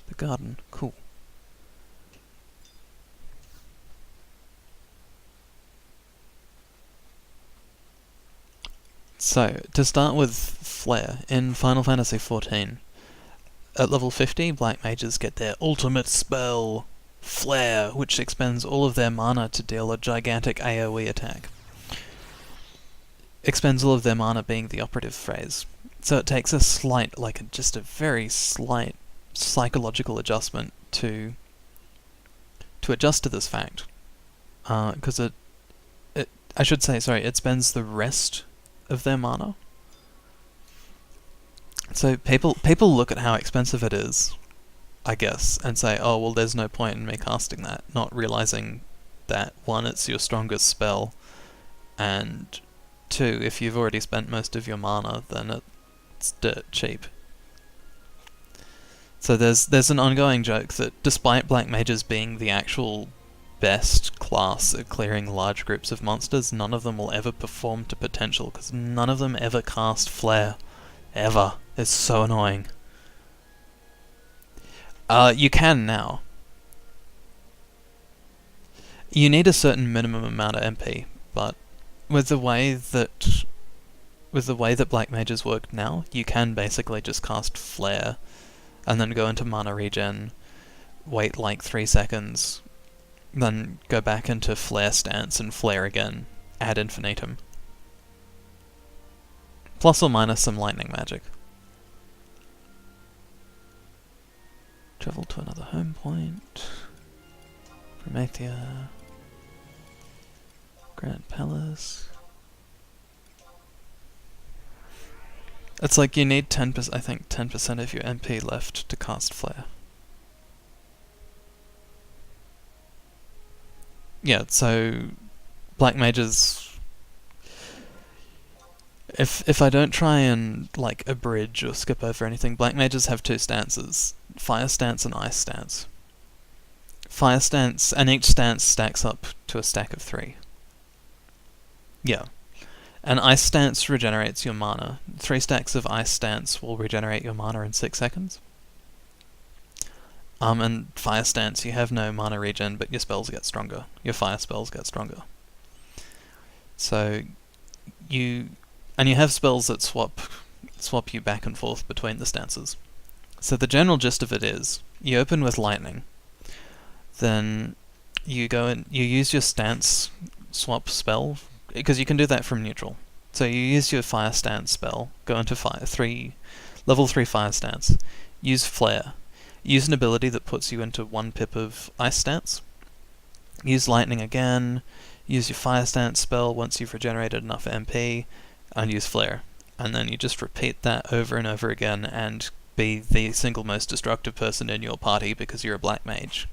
the garden. Cool. So, to start with flare, in Final Fantasy XIV, at level 50, black mages get their ultimate spell, Flare, which expends all of their mana to deal a gigantic AoE attack. Expends all of their mana being the operative phrase. So it takes a slight, just a very slight psychological adjustment to adjust to this fact. Because I should say, sorry, it spends the rest of their mana. So people look at how expensive it is, I guess, and say, oh, well, there's no point in me casting that, not realizing that, one, it's your strongest spell, and two, if you've already spent most of your mana, then it's dirt cheap. So there's an ongoing joke that despite black mages being the actual best class at clearing large groups of monsters, none of them will ever perform to potential, because none of them ever cast Flare. Ever. It's so annoying. You can now. You need a certain minimum amount of MP, but with the way that with the way that black mages work now, you can basically just cast Flare, and then go into mana regen, wait like 3 seconds, then go back into Flare stance and flare again, ad infinitum. Plus or minus some lightning magic. Travel to another home point. Promathia. Grand Palace. It's like you need 10%, I think 10% of your MP left to cast Flare. Yeah, so black mages, if I don't try and like abridge or skip over anything, black mages have 2 stances: fire stance and ice stance. Fire stance, and each stance stacks up to a stack of 3. Yeah. And ice stance regenerates your mana. 3 stacks of ice stance will regenerate your mana in 6 seconds. And fire stance, you have no mana regen, but your spells get stronger. Your fire spells get stronger. So you have spells that swap you back and forth between the stances. So the general gist of it is, you open with lightning, then you go and you use your stance swap spell, because you can do that from neutral. So you use your fire stance spell, go into level 3 fire stance, use flare, use an ability that puts you into 1 pip of ice stance, use lightning again, use your fire stance spell once you've regenerated enough MP, and use flare. And then you just repeat that over and over again and be the single most destructive person in your party because you're a black mage.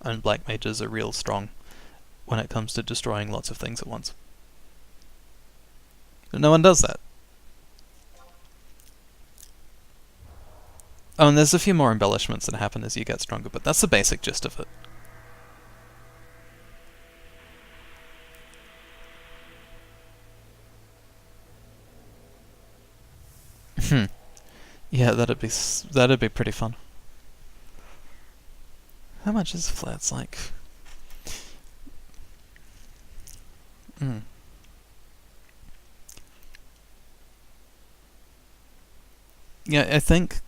And black mages are real strong when it comes to destroying lots of things at once. But no one does that. Oh, and there's a few more embellishments that happen as you get stronger, but that's the basic gist of it. Yeah, that'd be pretty fun. How much is flare? It's like... Yeah, I think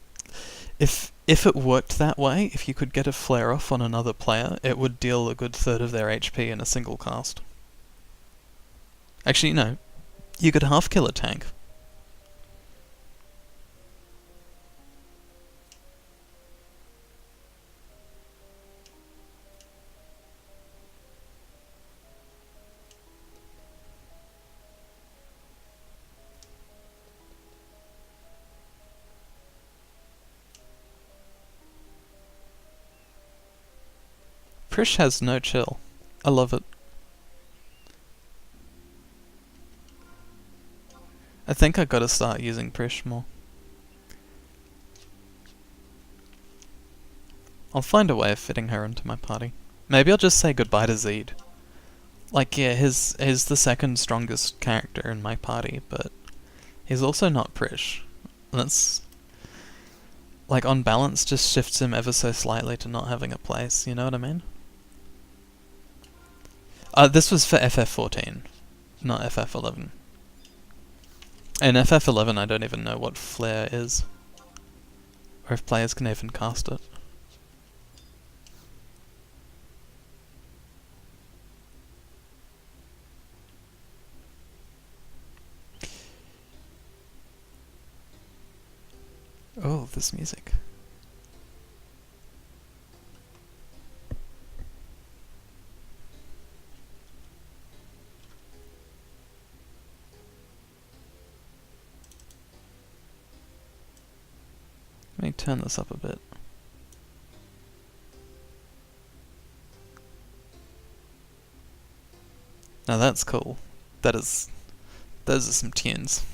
if it worked that way, if you could get a flare off on another player, it would deal a good third of their HP in a single cast. Actually, no. You could half kill a tank. Prish has no chill. I love it. I think I gotta start using Prish more. I'll find a way of fitting her into my party. Maybe I'll just say goodbye to Zeed. Like, yeah, he's the second strongest character in my party, but he's also not Prish. That's... like, on balance, just shifts him ever so slightly to not having a place, you know what I mean? This was for FF14, not FF11. In FF11 I don't even know what flare is, or if players can even cast it. Oh, this music. Let me turn this up a bit. Now that's cool. Those are some tunes.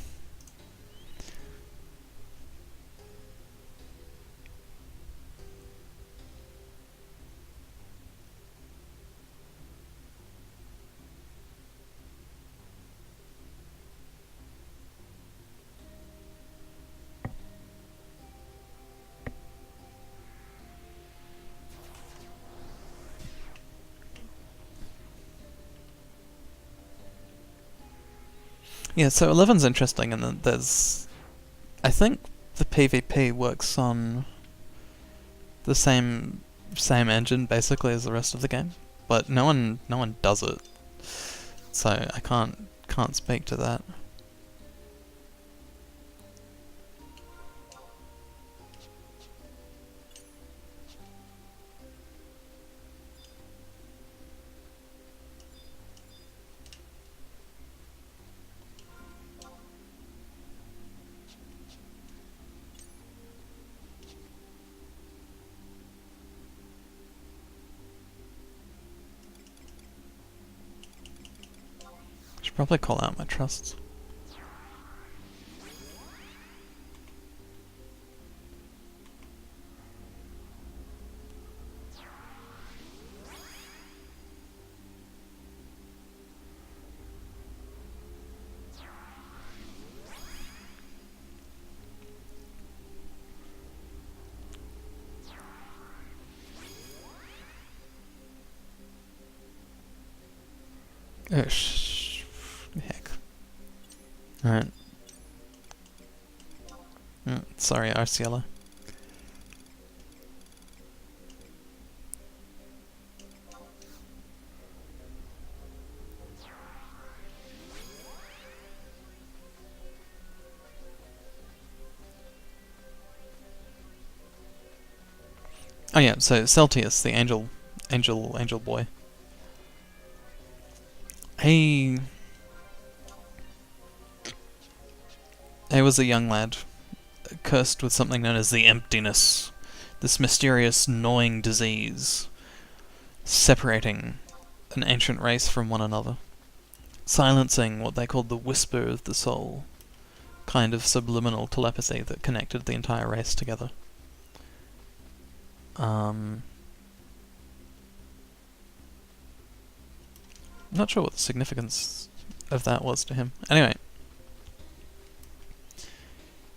Yeah, so 11's interesting, and then there's... I think the PvP works on the same engine basically as the rest of the game, but no one does it, so I can't speak to that. Should probably call out my trusts. Oh, heck. Alright. Sorry, Arciela. Oh yeah, so Celtius, the angel boy. He was a young lad, cursed with something known as the emptiness, this mysterious gnawing disease, separating an ancient race from one another, silencing what they called the whisper of the soul, kind of subliminal telepathy that connected the entire race together. Not sure what the significance of that was to him. Anyway,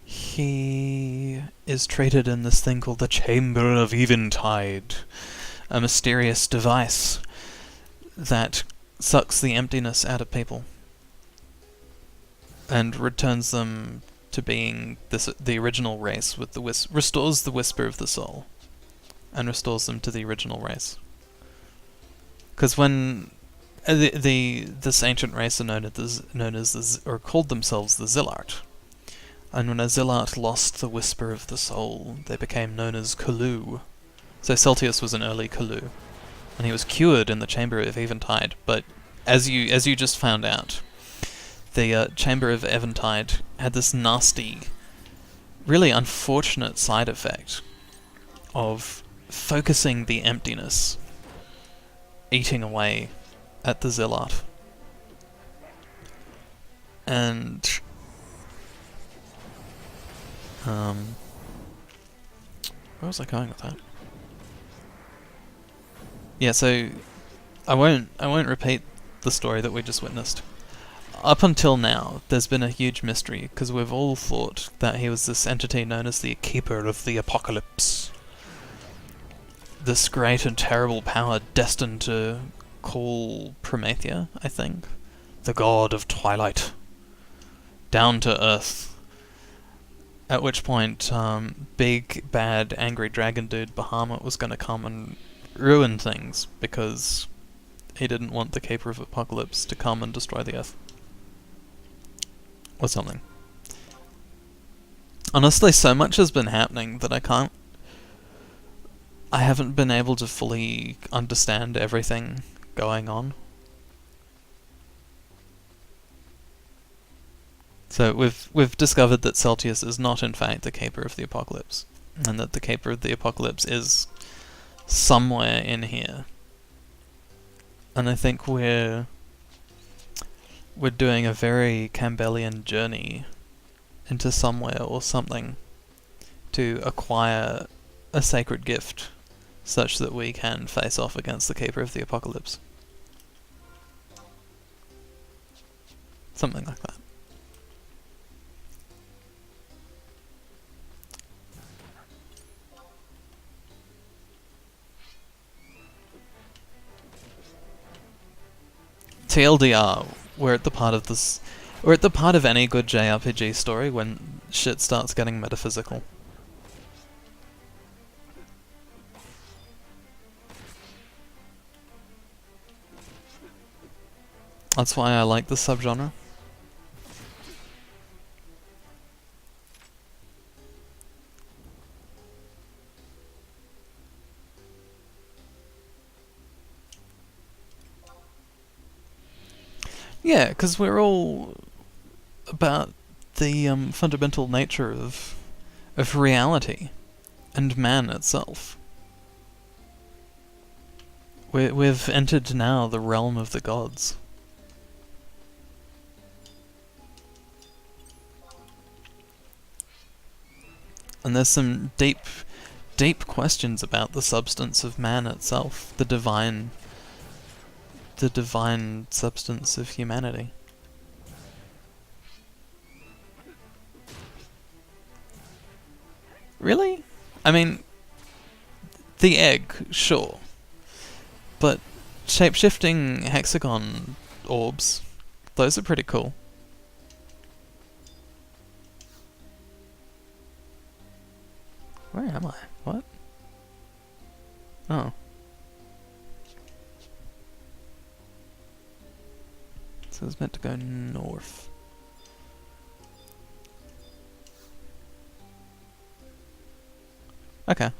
he is treated in this thing called the Chamber of Eventide, a mysterious device that sucks the emptiness out of people and returns them to being the original race with the restores the whisper of the soul and restores them to the original race. Because when this ancient race are called themselves the Zillart, and when a Zillart lost the whisper of the soul, they became known as Kalu. So Celtius was an early Kalu, and he was cured in the Chamber of Eventide. But as you just found out, the Chamber of Eventide had this nasty, really unfortunate side effect of focusing the emptiness, eating away at the Zillart. And where was I going with that? Yeah, so I won't repeat the story that we just witnessed. Up until now, there's been a huge mystery, because we've all thought that he was this entity known as the Keeper of the Apocalypse. This great and terrible power destined to call Promethea, I think, the god of twilight, down to earth. At which point, big, bad, angry dragon dude Bahamut was going to come and ruin things, because he didn't want the Keeper of Apocalypse to come and destroy the earth. Or something. Honestly, so much has been happening that I haven't been able to fully understand everything going on. So we've discovered that Celtius is not in fact the Keeper of the Apocalypse, and that the Keeper of the Apocalypse is somewhere in here. And I think we're doing a very Campbellian journey into somewhere or something to acquire a sacred gift such that we can face off against the Keeper of the Apocalypse. Something like that. TLDR, we're at the part of this We're at the part of any good JRPG story when shit starts getting metaphysical. That's why I like the subgenre. Yeah, because we're all about the fundamental nature of reality and man itself. We've entered now the realm of the gods. And there's some deep, deep questions about the substance of man itself, the divine substance of humanity. Really? I mean, the egg, sure. But shape-shifting hexagon orbs, those are pretty cool. Where am I? What? Oh. So it's meant to go north. Okay.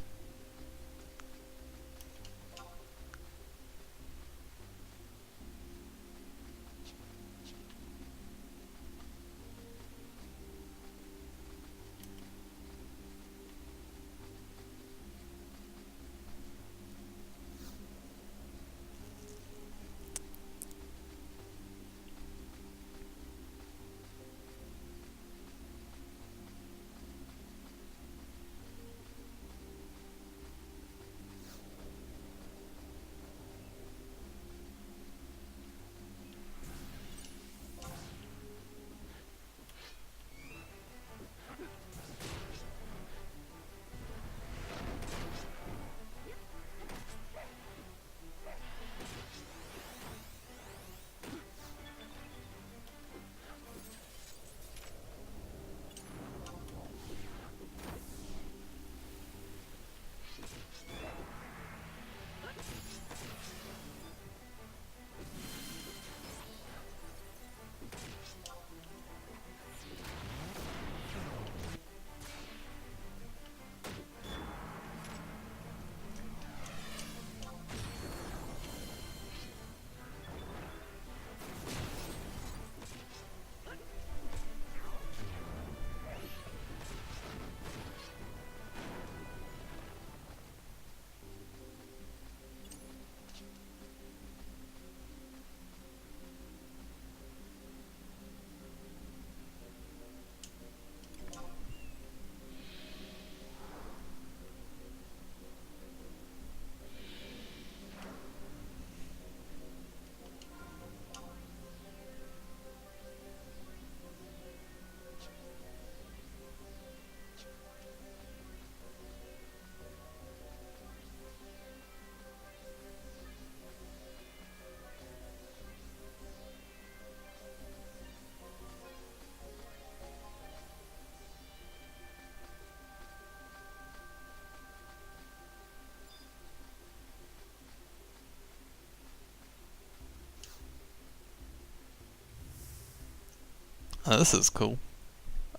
Oh, this is cool.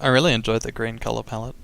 I really enjoyed the green color palette.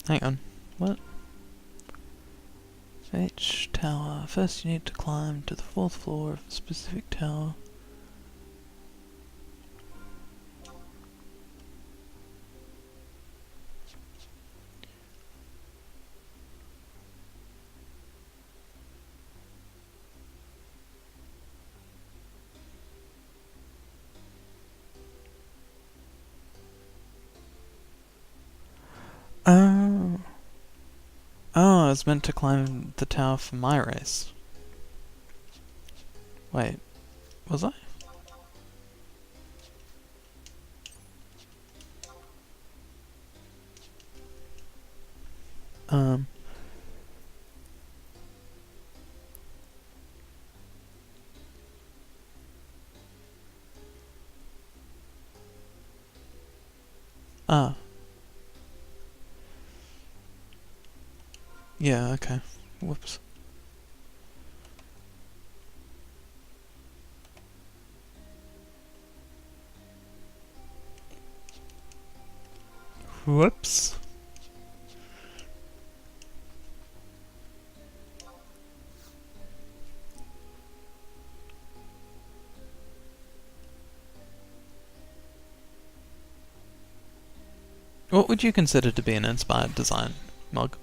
Hang on. What? H tower. First you need to climb to the 4th floor of a specific tower. Oh. Oh, I was meant to climb the tower for my race. Wait, was I? Um. Ah. Yeah, okay. Whoops. Whoops. What would you consider to be an inspired design, Mog?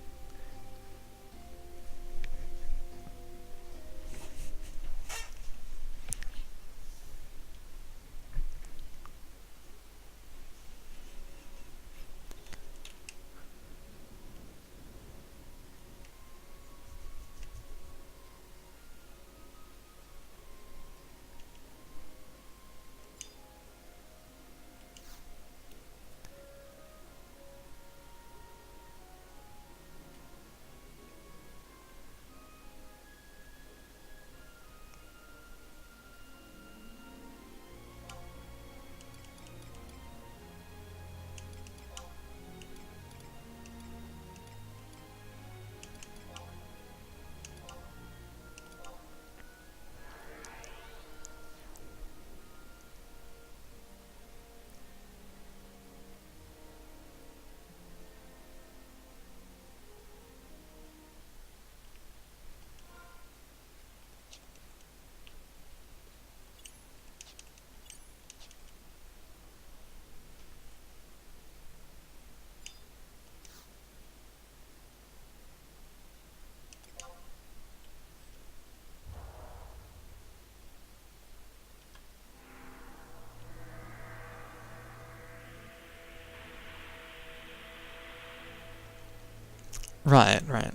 Right, right.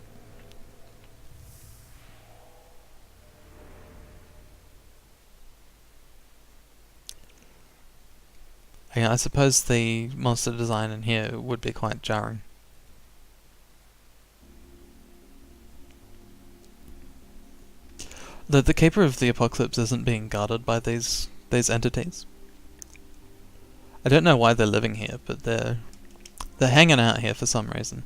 Yeah, I suppose the monster design in here would be quite jarring. The Keeper of the Apocalypse isn't being guarded by these entities. I don't know why they're living here, but they're hanging out here for some reason.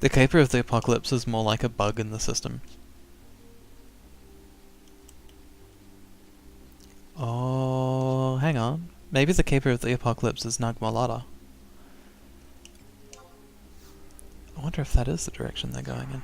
The Keeper of the Apocalypse is more like a bug in the system. Oh, hang on. Maybe the Keeper of the Apocalypse is Nagmalada. I wonder if that is the direction they're going in.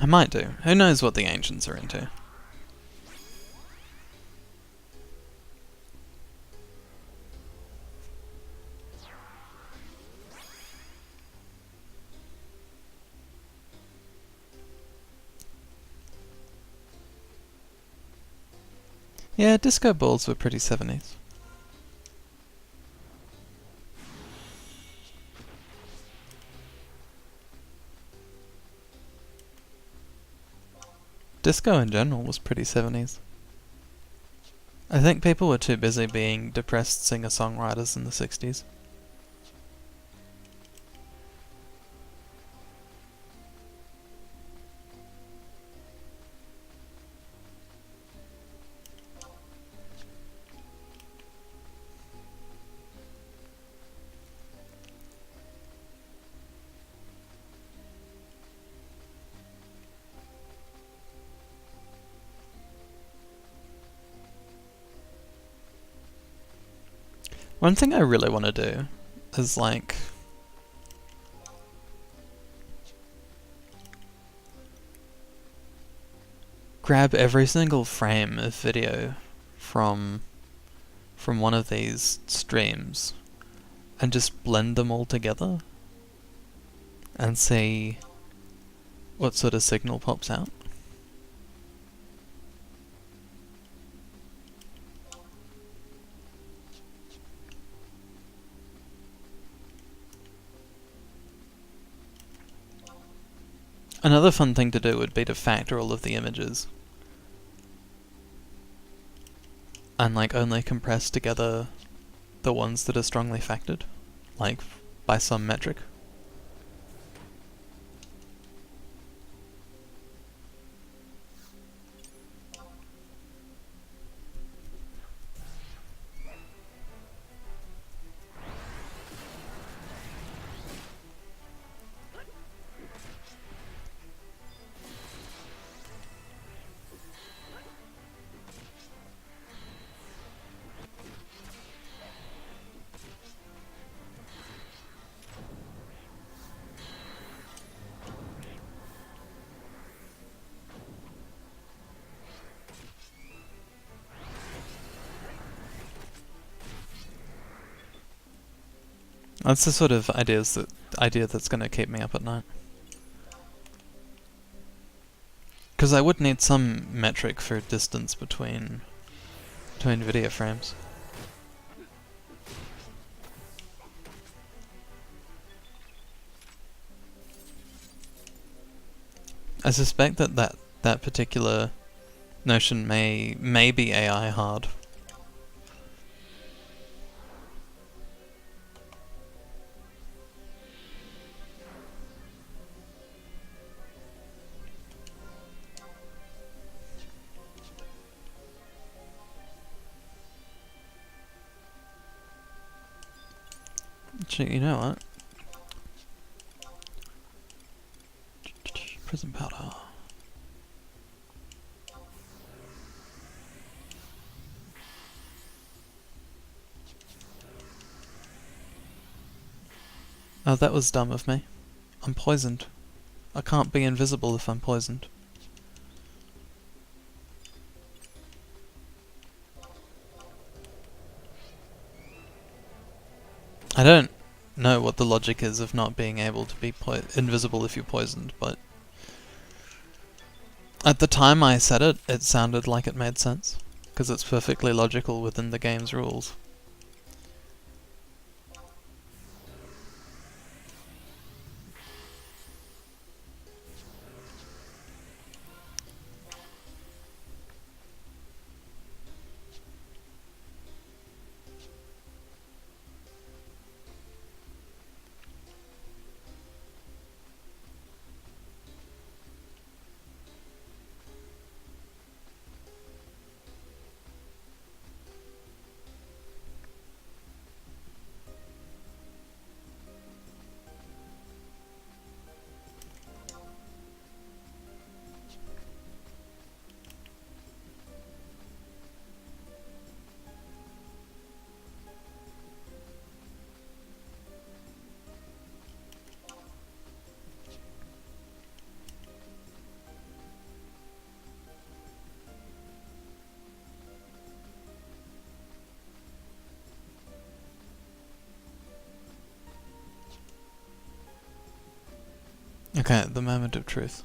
I might do. Who knows what the ancients are into? Yeah, disco balls were pretty 70s. Disco in general was pretty 70s. I think people were too busy being depressed singer-songwriters in the 60s. One thing I really want to do is like grab every single frame of video from one of these streams and just blend them all together and see what sort of signal pops out. Another fun thing to do would be to factor all of the images and like only compress together the ones that are strongly factored, like by some metric. That's the sort of idea that's going to keep me up at night. Because I would need some metric for distance between video frames. I suspect that particular notion may be AI hard. Actually, you know what? Prison powder. Oh, that was dumb of me. I'm poisoned. I can't be invisible if I'm poisoned. I don't know what the logic is of not being able to be invisible if you're poisoned, but at the time I said it, it sounded like it made sense, because it's perfectly logical within the game's rules. Okay, the moment of truth.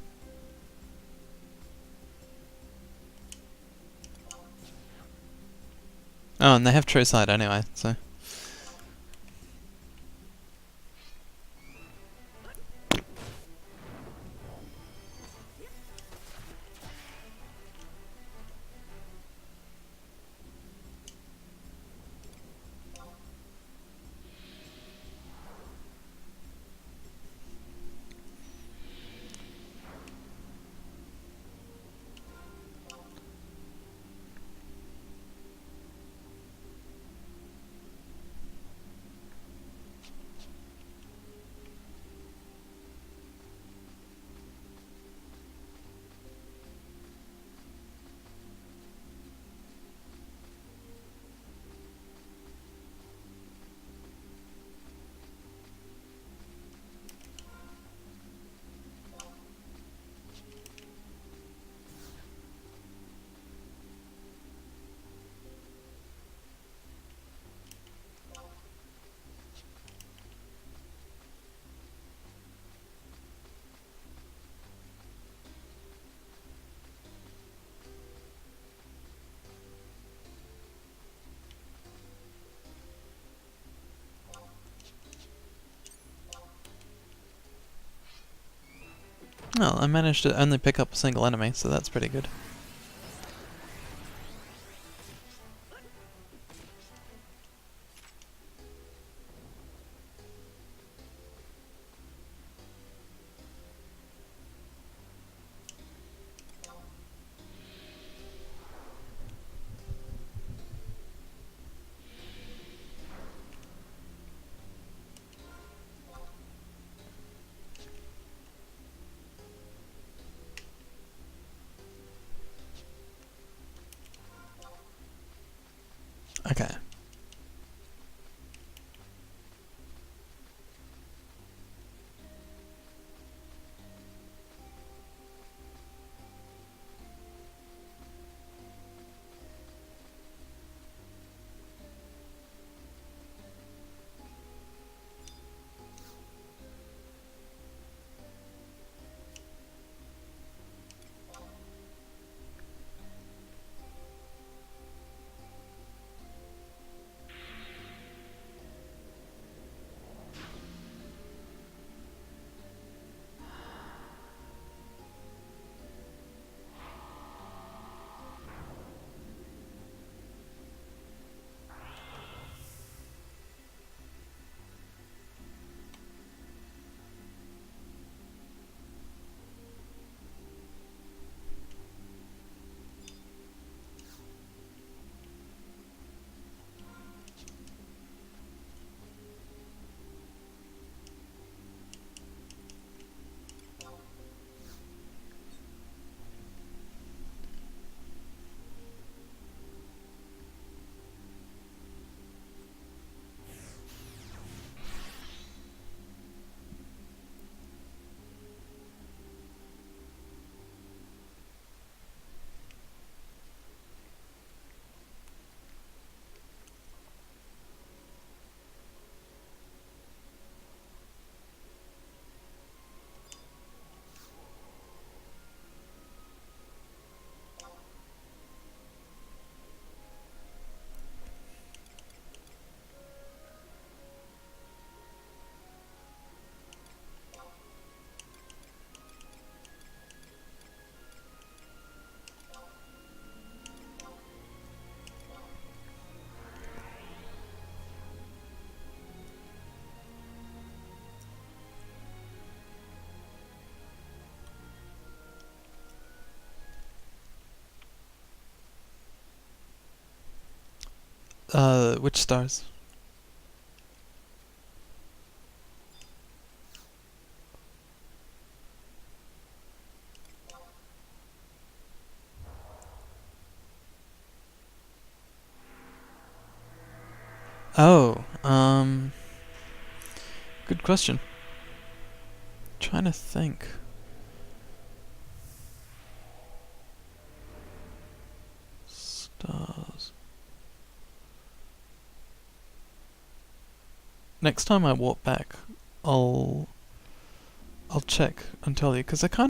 Oh, and they have true sight anyway, so... Well, I managed to only pick up a single enemy, so that's pretty good. Okay. Which stars? Oh, good question. Trying to think. Stars. Next time I walk back, I'll check and tell you, because I kind